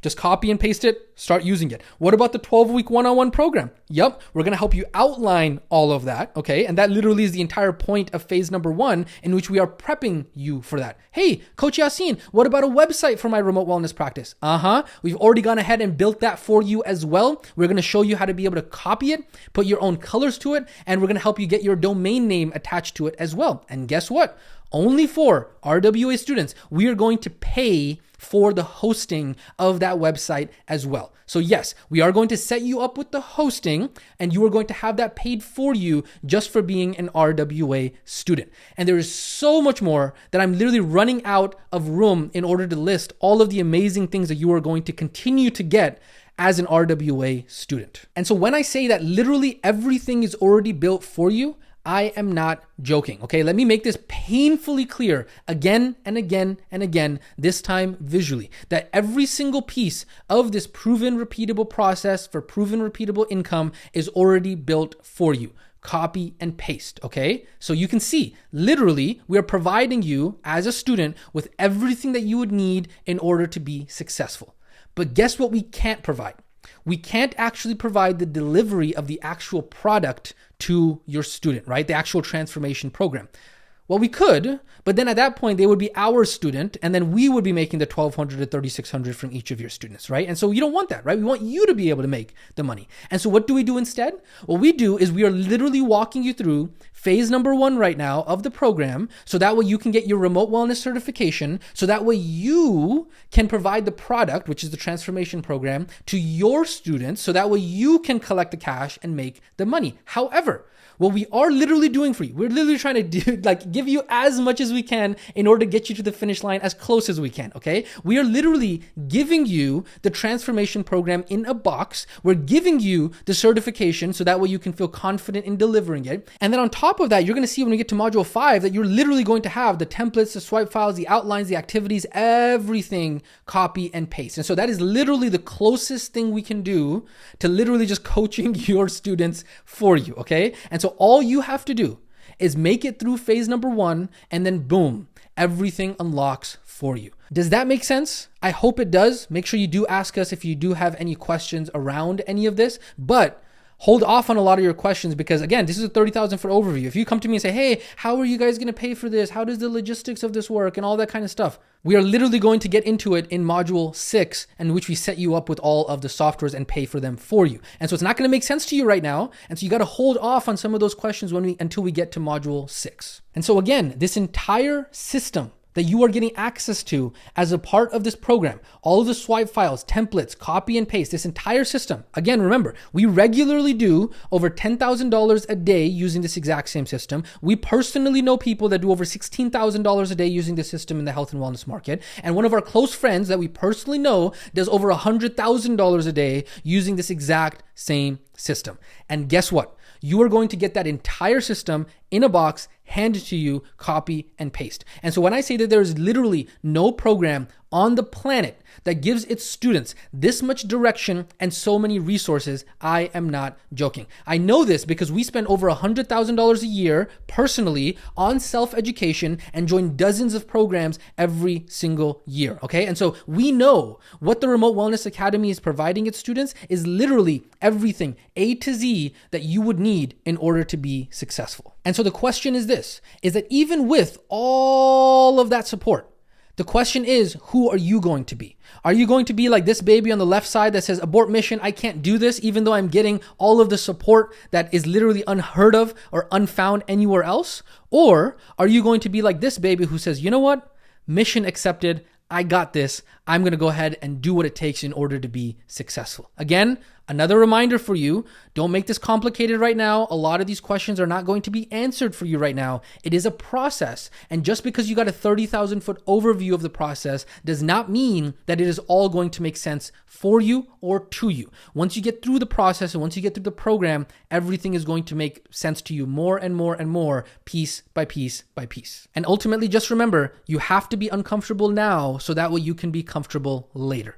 Just copy and paste it, start using it. What about the 12-week one-on-one program? Yep, we're going to help you outline all of that, okay? And that literally is the entire point of phase number 1 in which we are prepping you for that. Hey, Coach Yasin, what about a website for my remote wellness practice? We've already gone ahead and built that for you as well. We're going to show you how to be able to copy it, put your own colors to it, and we're going to help you get your domain name attached to it as well. And guess what? Only for RWA students, we are going to pay for the hosting of that website as well. So yes, we are going to set you up with the hosting and you are going to have that paid for you just for being an RWA student. And there is so much more that I'm literally running out of room in order to list all of the amazing things that you are going to continue to get as an RWA student. And so when I say that literally everything is already built for you, I am not joking, okay? Let me make this painfully clear again and again and again, this time visually, that every single piece of this proven repeatable process for proven repeatable income is already built for you. Copy and paste, okay? So you can see, literally, we are providing you as a student with everything that you would need in order to be successful. But guess what we can't provide? We can't actually provide the delivery of the actual product to your student, right? The actual transformation program. Well, we could, but then at that point, they would be our student, and then we would be making the $1,200 to $3,600 from each of your students, right? And so you don't want that, right? We want you to be able to make the money. And so what do we do instead? What we do is we are literally walking you through phase number 1 right now of the program, so that way you can get your remote wellness certification, so that way you can provide the product, which is the transformation program, to your students, so that way you can collect the cash and make the money. However, what we are literally doing for you, we're literally trying to give you as much as we can in order to get you to the finish line as close as we can, okay? We are literally giving you the transformation program in a box. We're giving you the certification so that way you can feel confident in delivering it. And then on top of that, you're going to see when we get to module 5 that you're literally going to have the templates, the swipe files, the outlines, the activities, everything copy and paste. And so that is literally the closest thing we can do to literally just coaching your students for you, okay? And so all you have to do is make it through phase number 1 and then boom, everything unlocks for you. Does that make sense? I hope it does. Make sure you do ask us if you do have any questions around any of this, but hold off on a lot of your questions because again, this is a 30,000 foot overview. If you come to me and say, hey, how are you guys going to pay for this? How does the logistics of this work and all that kind of stuff? We are literally going to get into it in module 6 in which we set you up with all of the softwares and pay for them for you. And so it's not going to make sense to you right now. And so you got to hold off on some of those questions until we get to module 6. And so again, this entire system that you are getting access to as a part of this program, all of the swipe files, templates, copy and paste, this entire system. Again, remember, we regularly do over $10,000 a day using this exact same system. We personally know people that do over $16,000 a day using this system in the health and wellness market. And one of our close friends that we personally know does over $100,000 a day using this exact same system. And guess what? You are going to get that entire system in a box, handed to you, copy and paste. And so when I say that there is literally no program on the planet that gives its students this much direction and so many resources. I am not joking. I know this because we spend over $100,000 a year personally on self-education and join dozens of programs every single year, okay? And so we know what the Remote Wellness Academy is providing its students is literally everything A to Z that you would need in order to be successful. And so the question is this, is that even with all of that support, the question is, who are you going to be? Are you going to be like this baby on the left side that says, abort mission, I can't do this, even though I'm getting all of the support that is literally unheard of or unfound anywhere else? Or are you going to be like this baby who says, you know what? Mission accepted. I got this. I'm going to go ahead and do what it takes in order to be successful. Again, another reminder for you, don't make this complicated right now. A lot of these questions are not going to be answered for you right now. It is a process. And just because you got a 30,000 foot overview of the process does not mean that it is all going to make sense for you or to you. Once you get through the process and once you get through the program, everything is going to make sense to you more and more and more, piece by piece by piece. And ultimately, just remember, you have to be uncomfortable now so that way you can be comfortable later.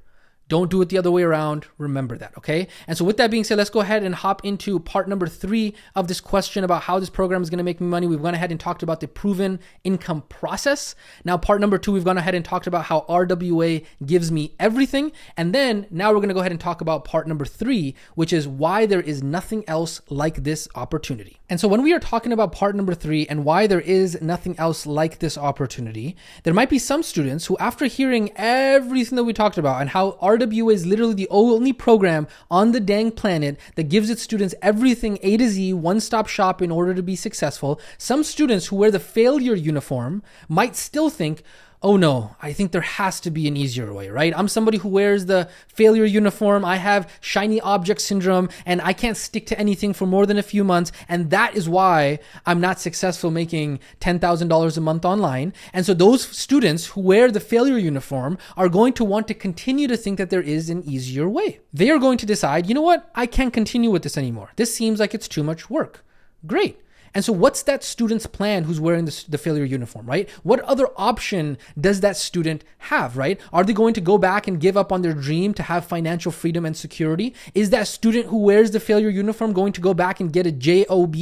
Don't do it the other way around. Remember that, okay? And so with that being said, let's go ahead and hop into part number 3 of this question about how this program is going to make me money. We've gone ahead and talked about the proven income process. Now, part number 2, we've gone ahead and talked about how RWA gives me everything. And then now we're going to go ahead and talk about part number 3, which is why there is nothing else like this opportunity. And so when we are talking about part number 3 and why there is nothing else like this opportunity, there might be some students who, after hearing everything that we talked about and how RWA is literally the only program on the dang planet that gives its students everything A to Z, one-stop shop in order to be successful, some students who wear the failure uniform might still think, oh no, I think there has to be an easier way, right? I'm somebody who wears the failure uniform. I have shiny object syndrome and I can't stick to anything for more than a few months. And that is why I'm not successful making $10,000 a month online. And so those students who wear the failure uniform are going to want to continue to think that there is an easier way. They are going to decide, you know what? I can't continue with this anymore. This seems like it's too much work. Great. And so what's that student's plan who's wearing the failure uniform, right? What other option does that student have, right? Are they going to go back and give up on their dream to have financial freedom and security? Is that student who wears the failure uniform going to go back and get a job,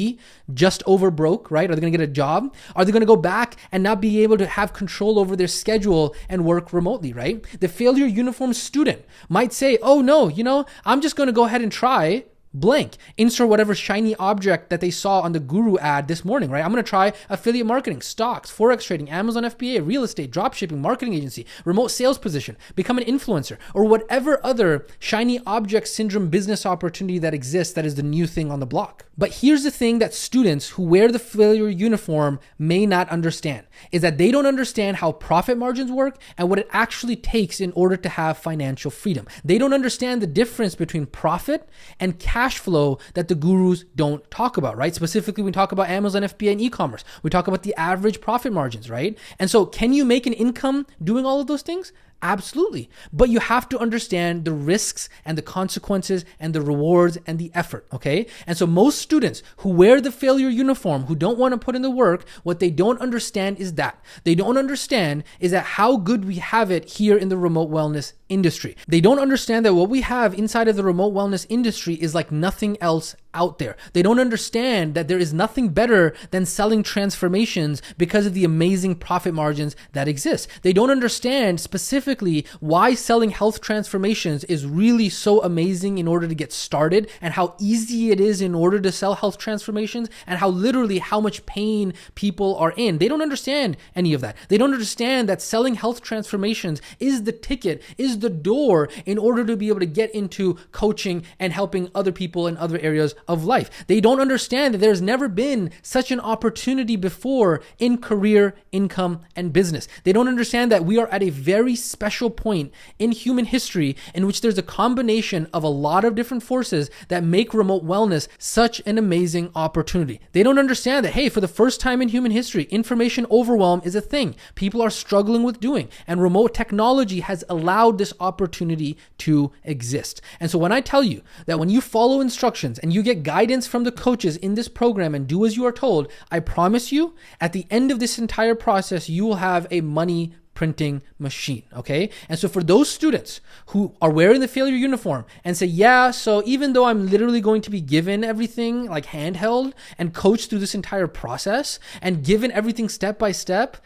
just over broke, right? Are they going to get a job? Are they going to go back and not be able to have control over their schedule and work remotely, right? The failure uniform student might say, oh no, I'm just going to go ahead and try blank, insert whatever shiny object that they saw on the Guru ad this morning, right? I'm going to try affiliate marketing, stocks, Forex trading, Amazon FBA, real estate, dropshipping, marketing agency, remote sales position, become an influencer, or whatever other shiny object syndrome business opportunity that exists that is the new thing on the block. But here's the thing that students who wear the failure uniform may not understand, is that they don't understand how profit margins work and what it actually takes in order to have financial freedom. They don't understand the difference between profit and cash flow that the gurus don't talk about, right? Specifically, we talk about Amazon FBA and e-commerce. We talk about the average profit margins, right? And so can you make an income doing all of those things? Absolutely. But you have to understand the risks and the consequences and the rewards and the effort, okay? And so most students who wear the failure uniform, who don't want to put in the work, what they don't understand is that. They don't understand is that how good we have it here in the remote wellness industry. They don't understand that what we have inside of the remote wellness industry is like nothing else out there. They don't understand that there is nothing better than selling transformations because of the amazing profit margins that exist. They don't understand specifically why selling health transformations is really so amazing in order to get started, and how easy it is in order to sell health transformations, and how literally how much pain people are in. They don't understand any of that. They don't understand that selling health transformations is the ticket, is the door in order to be able to get into coaching and helping other people in other areas of life. They don't understand that there's never been such an opportunity before in career, income, and business. They don't understand that we are at a very special point in human history in which there's a combination of a lot of different forces that make remote wellness such an amazing opportunity. They don't understand that, hey, for the first time in human history, information overwhelm is a thing people are struggling with doing, and remote technology has allowed this opportunity to exist. And so when I tell you that when you follow instructions and you get guidance from the coaches in this program and do as you are told, I promise you, at the end of this entire process, you will have a money printing machine, okay? And so for those students who are wearing the failure uniform and say, yeah, so even though I'm literally going to be given everything like handheld and coached through this entire process and given everything step by step,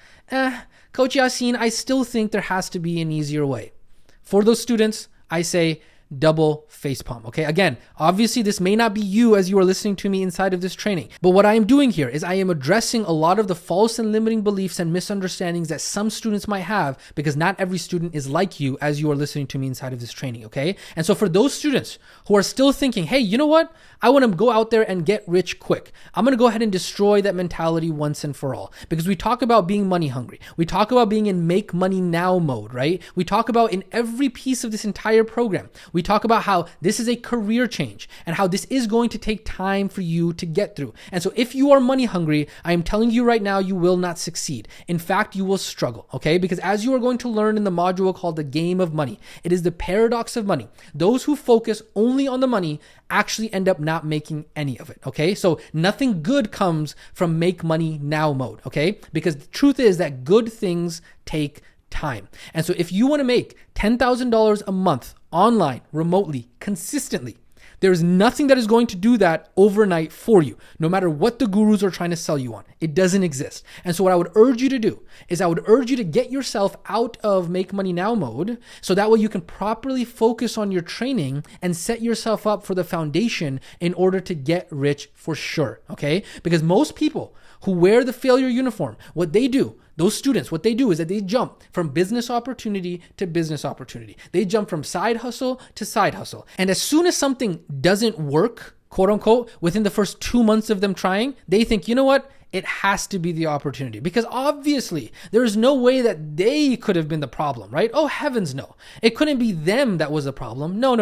Coach Yasin, I still think there has to be an easier way. For those students, I say, double facepalm. Okay. Again, obviously this may not be you as you are listening to me inside of this training, but what I am doing here is I am addressing a lot of the false and limiting beliefs and misunderstandings that some students might have, because not every student is like you as you are listening to me inside of this training. Okay. And so for those students who are still thinking, hey, you know what? I want to go out there and get rich quick. I'm going to go ahead and destroy that mentality once and for all, because we talk about being money hungry. We talk about being in make money now mode, right? We talk about in every piece of this entire program, we talk about how this is a career change and how this is going to take time for you to get through. And so if you are money hungry, I am telling you right now, you will not succeed. In fact, you will struggle, okay? Because as you are going to learn in the module called the game of money, it is the paradox of money. Those who focus only on the money actually end up not making any of it, okay? So nothing good comes from make money now mode, okay? Because the truth is that good things take time. And so if you want to make $10,000 a month online, remotely, consistently, there is nothing that is going to do that overnight for you, no matter what the gurus are trying to sell you on. It doesn't exist. And so what I would urge you to do is I would urge you to get yourself out of make money now mode, so that way you can properly focus on your training and set yourself up for the foundation in order to get rich for sure, okay? Because most people who wear the failure uniform, what they do, those students, what they do is that they jump from business opportunity to business opportunity. They jump from side hustle to side hustle. And as soon as something doesn't work, quote unquote, within the first 2 months of them trying, they think, you know what? It has to be the opportunity, because obviously there is no way that they could have been the problem, right? Oh, heavens no. It couldn't be them that was the problem. No.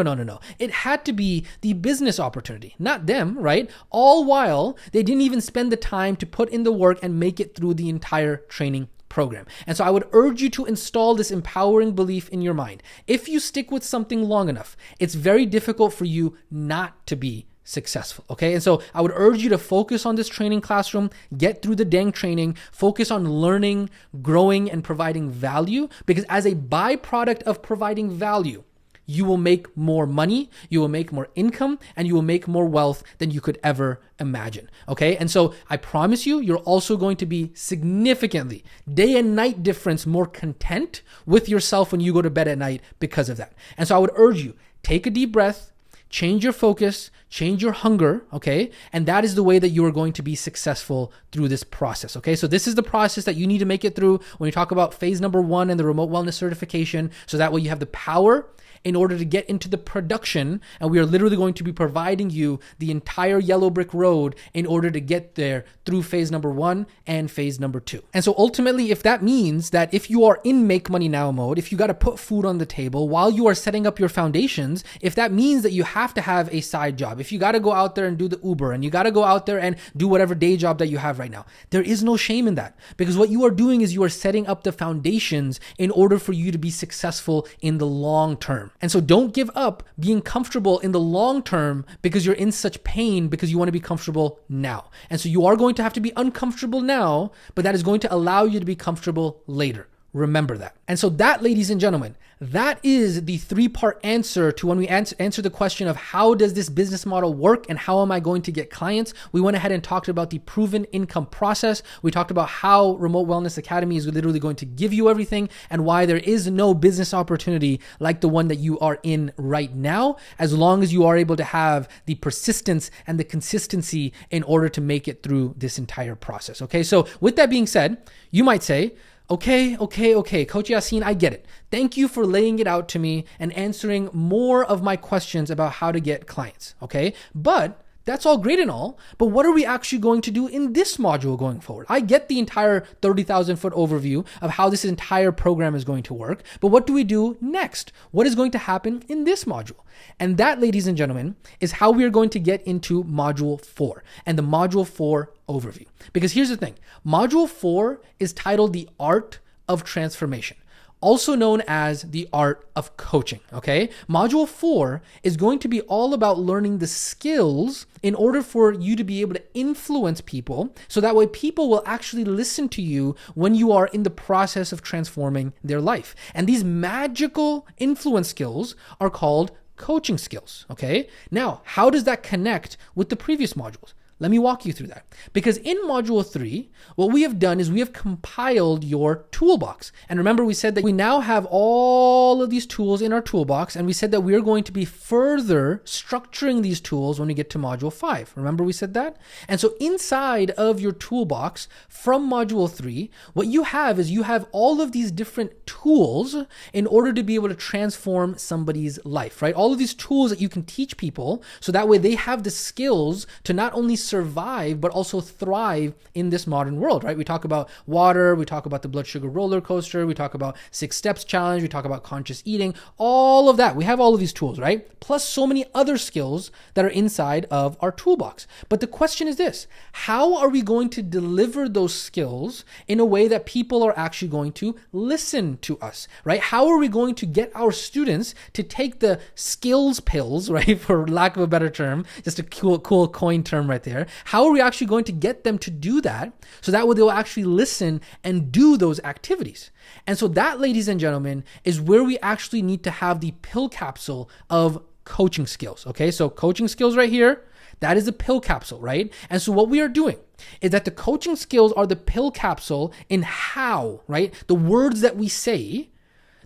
It had to be the business opportunity, not them, right? All while they didn't even spend the time to put in the work and make it through the entire training program. And so I would urge you to install this empowering belief in your mind. If you stick with something long enough, it's very difficult for you not to be successful. Okay. And so I would urge you to focus on this training classroom, get through the dang training, focus on learning, growing, and providing value, because as a byproduct of providing value, you will make more money, you will make more income, and you will make more wealth than you could ever imagine. Okay. And so I promise you, you're also going to be significantly day and night difference more content with yourself when you go to bed at night because of that. And so I would urge you, take a deep breath, change your focus, change your hunger, okay? And that is the way that you are going to be successful through this process, okay? So this is the process that you need to make it through when you talk about phase number 1 and the remote wellness certification. So that way you have the power in order to get into the production, and we are literally going to be providing you the entire yellow brick road in order to get there through phase number 1 and phase number 2. And so ultimately, if that means that if you are in make money now mode, if you got to put food on the table while you are setting up your foundations, if that means that you have to have a side job, if you got to go out there and do the Uber, and you got to go out there and do whatever day job that you have right now, there is no shame in that, because what you are doing is you are setting up the foundations in order for you to be successful in the long term. And so don't give up being comfortable in the long term because you're in such pain because you want to be comfortable now. And so you are going to have to be uncomfortable now, but that is going to allow you to be comfortable later. Remember that. And so that, ladies and gentlemen, that is the 3-part answer to when we answer the question of how does this business model work and how am I going to get clients. We went ahead and talked about the proven income process. We talked about how Remote Wellness Academy is literally going to give you everything and why there is no business opportunity like the one that you are in right now, as long as you are able to have the persistence and the consistency in order to make it through this entire process. Okay. So with that being said, you might say, Okay, Coach Yasin, I get it. Thank you for laying it out to me and answering more of my questions about how to get clients, okay? But that's all great and all, but what are we actually going to do in this module going forward? I get the entire 30,000 foot overview of how this entire program is going to work, but what do we do next? What is going to happen in this module? And that, ladies and gentlemen, is how we are going to get into module 4 and the module 4 overview. Because here's the thing, module 4 is titled The Art of Transformation. also known as the art of coaching, okay? Module 4 is going to be all about learning the skills in order for you to be able to influence people, so that way people will actually listen to you when you are in the process of transforming their life. And these magical influence skills are called coaching skills, okay? Now, how does that connect with the previous modules? Let me walk you through that. Because in module 3, what we have done is we have compiled your toolbox. And remember, we said that we now have all of these tools in our toolbox, and we said that we're going to be further structuring these tools when we get to module 5. Remember we said that? And so inside of your toolbox from module 3, what you have is you have all of these different tools in order to be able to transform somebody's life, right? All of these tools that you can teach people, so that way they have the skills to not only survive, but also thrive in this modern world, right? We talk about water, we talk about the blood sugar roller coaster, we talk about 6 steps challenge, we talk about conscious eating, all of that. We have all of these tools, right? Plus so many other skills that are inside of our toolbox. But the question is this: how are we going to deliver those skills in a way that people are actually going to listen to us, right? How are we going to get our students to take the skills pills, right? For lack of a better term, just a cool coin term right there. How are we actually going to get them to do that, so that way they'll actually listen and do those activities? And so that, ladies and gentlemen, is where we actually need to have the pill capsule of coaching skills. Okay, so coaching skills right here, that is a pill capsule, right? And so what we are doing is that the coaching skills are the pill capsule in how, right? The words that we say,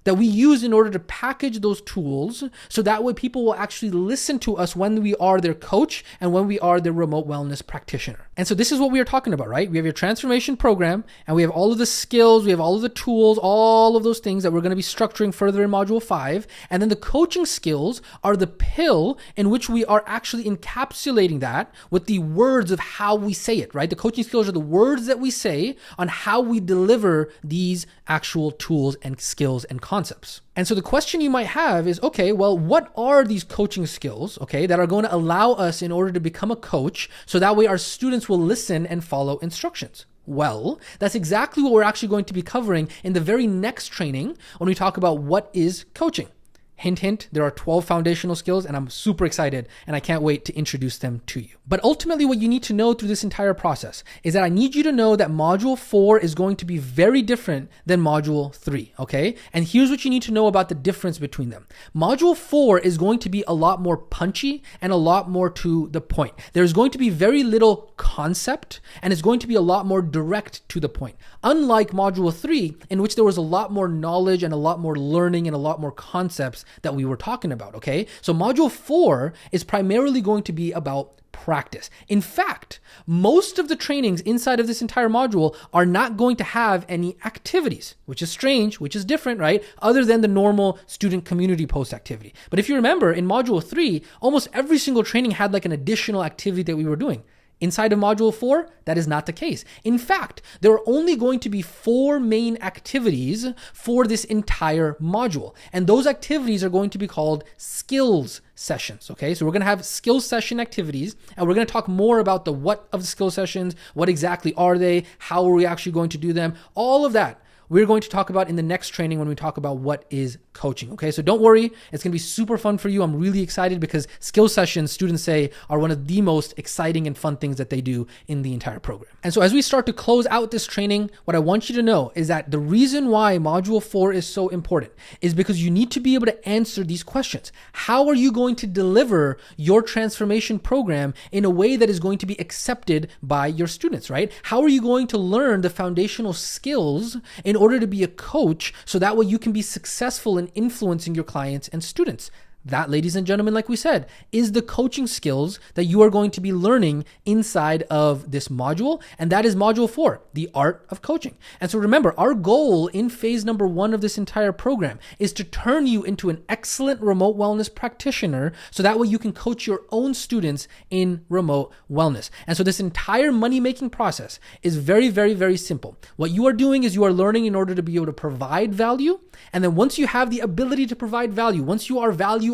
that we use in order to package those tools, so that way people will actually listen to us when we are their coach and when we are their remote wellness practitioner. And so this is what we are talking about, right? We have your transformation program, and we have all of the skills, we have all of the tools, all of those things that we're going to be structuring further in module 5. And then the coaching skills are the pill in which we are actually encapsulating that with the words of how we say it, right? The coaching skills are the words that we say on how we deliver these actual tools and skills and concepts. And so the question you might have is, okay, well, what are these coaching skills, okay, that are going to allow us in order to become a coach, so that way our students will listen and follow instructions? Well, that's exactly what we're actually going to be covering in the very next training when we talk about what is coaching. Hint, hint, there are 12 foundational skills, and I'm super excited and I can't wait to introduce them to you. But ultimately, what you need to know through this entire process is that I need you to know that module 4 is going to be very different than module 3, okay? And here's what you need to know about the difference between them. Module 4 is going to be a lot more punchy and a lot more to the point. There's going to be very little concept, and it's going to be a lot more direct to the point. Unlike module 3, in which there was a lot more knowledge and a lot more learning and a lot more concepts that we were talking about, okay? So module 4 is primarily going to be about practice. In fact, most of the trainings inside of this entire module are not going to have any activities, which is strange, which is different, right? Other than the normal student community post activity. But if you remember, in module 3, almost every single training had like an additional activity that we were doing. Inside of module 4, that is not the case. In fact, there are only going to be 4 main activities for this entire module. And those activities are going to be called skills sessions, okay? So we're going to have skills session activities, and we're going to talk more about the what of the skill sessions, what exactly are they, how are we actually going to do them, all of that. We're going to talk about in the next training when we talk about what is coaching, okay? So don't worry, it's going to be super fun for you. I'm really excited because skill sessions, students say, are one of the most exciting and fun things that they do in the entire program. And so as we start to close out this training, what I want you to know is that the reason why module 4 is so important is because you need to be able to answer these questions. How are you going to deliver your transformation program in a way that is going to be accepted by your students, right? How are you going to learn the foundational skills in order to be a coach, so that way you can be successful in influencing your clients and students? That, ladies and gentlemen, like we said, is the coaching skills that you are going to be learning inside of this module. And that is module 4, the art of coaching. And so remember, our goal in phase number 1 of this entire program is to turn you into an excellent remote wellness practitioner, so that way you can coach your own students in remote wellness. And so this entire money-making process is very, very, very simple. What you are doing is you are learning in order to be able to provide value. And then once you have the ability to provide value, once you are valuable,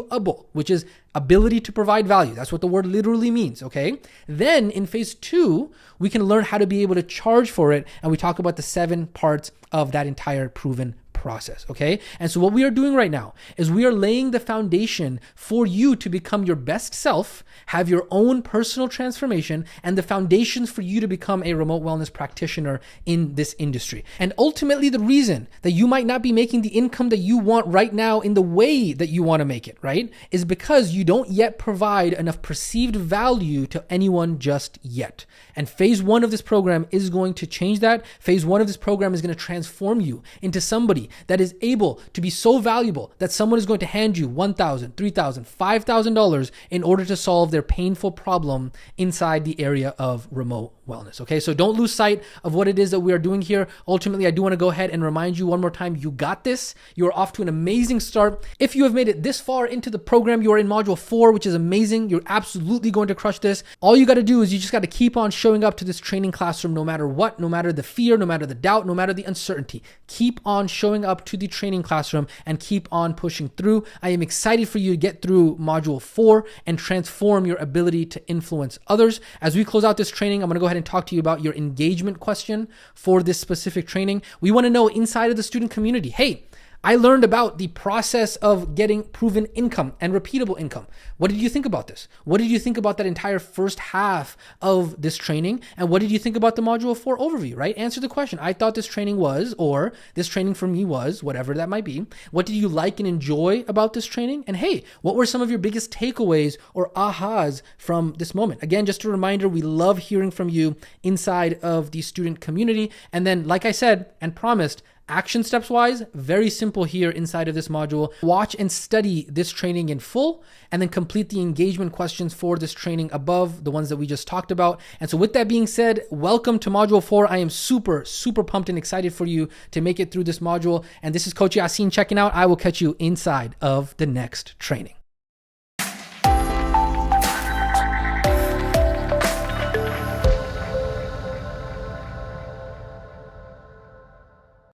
which is ability to provide value, that's what the word literally means, okay? Then in phase 2, we can learn how to be able to charge for it. And we talk about the 7 parts of that entire proven process. Okay. And so what we are doing right now is we are laying the foundation for you to become your best self, have your own personal transformation, and the foundations for you to become a remote wellness practitioner in this industry. And ultimately, the reason that you might not be making the income that you want right now in the way that you want to make it, right, is because you don't yet provide enough perceived value to anyone just yet. And phase one of this program is going to change that. Phase one of this program is going to transform you into somebody that is able to be so valuable that someone is going to hand you $1,000, $3,000, $5,000 in order to solve their painful problem inside the area of remote wellness. Okay, so don't lose sight of what it is that we are doing here. Ultimately, I do want to go ahead and remind you one more time, you got this. You are off to an amazing start. If you have made it this far into the program, you are in module 4, which is amazing. You're absolutely going to crush this. All you got to do is you just got to keep on showing up to this training classroom no matter what, no matter the fear, no matter the doubt, no matter the uncertainty. Keep on showing up to the training classroom and keep on pushing through. I am excited for you to get through module 4 and transform your ability to influence others. As we close out this training, I'm going to go ahead and talk to you about your engagement question for this specific training. We want to know inside of the student community, hey, I learned about the process of getting proven income and repeatable income. What did you think about this? What did you think about that entire first half of this training? And what did you think about the module 4 overview, right? Answer the question. I thought this training was, or this training for me was, whatever that might be. What did you like and enjoy about this training? And hey, what were some of your biggest takeaways or ahas from this moment? Again, just a reminder, we love hearing from you inside of the student community. And then, like I said and promised, action steps wise, very simple here inside of this module. Watch and study this training in full and then complete the engagement questions for this training above, the ones that we just talked about. And so with that being said, welcome to module 4. I am super pumped and excited for you to make it through this module. And this is Coach Yasin checking out. I will catch you inside of the next training.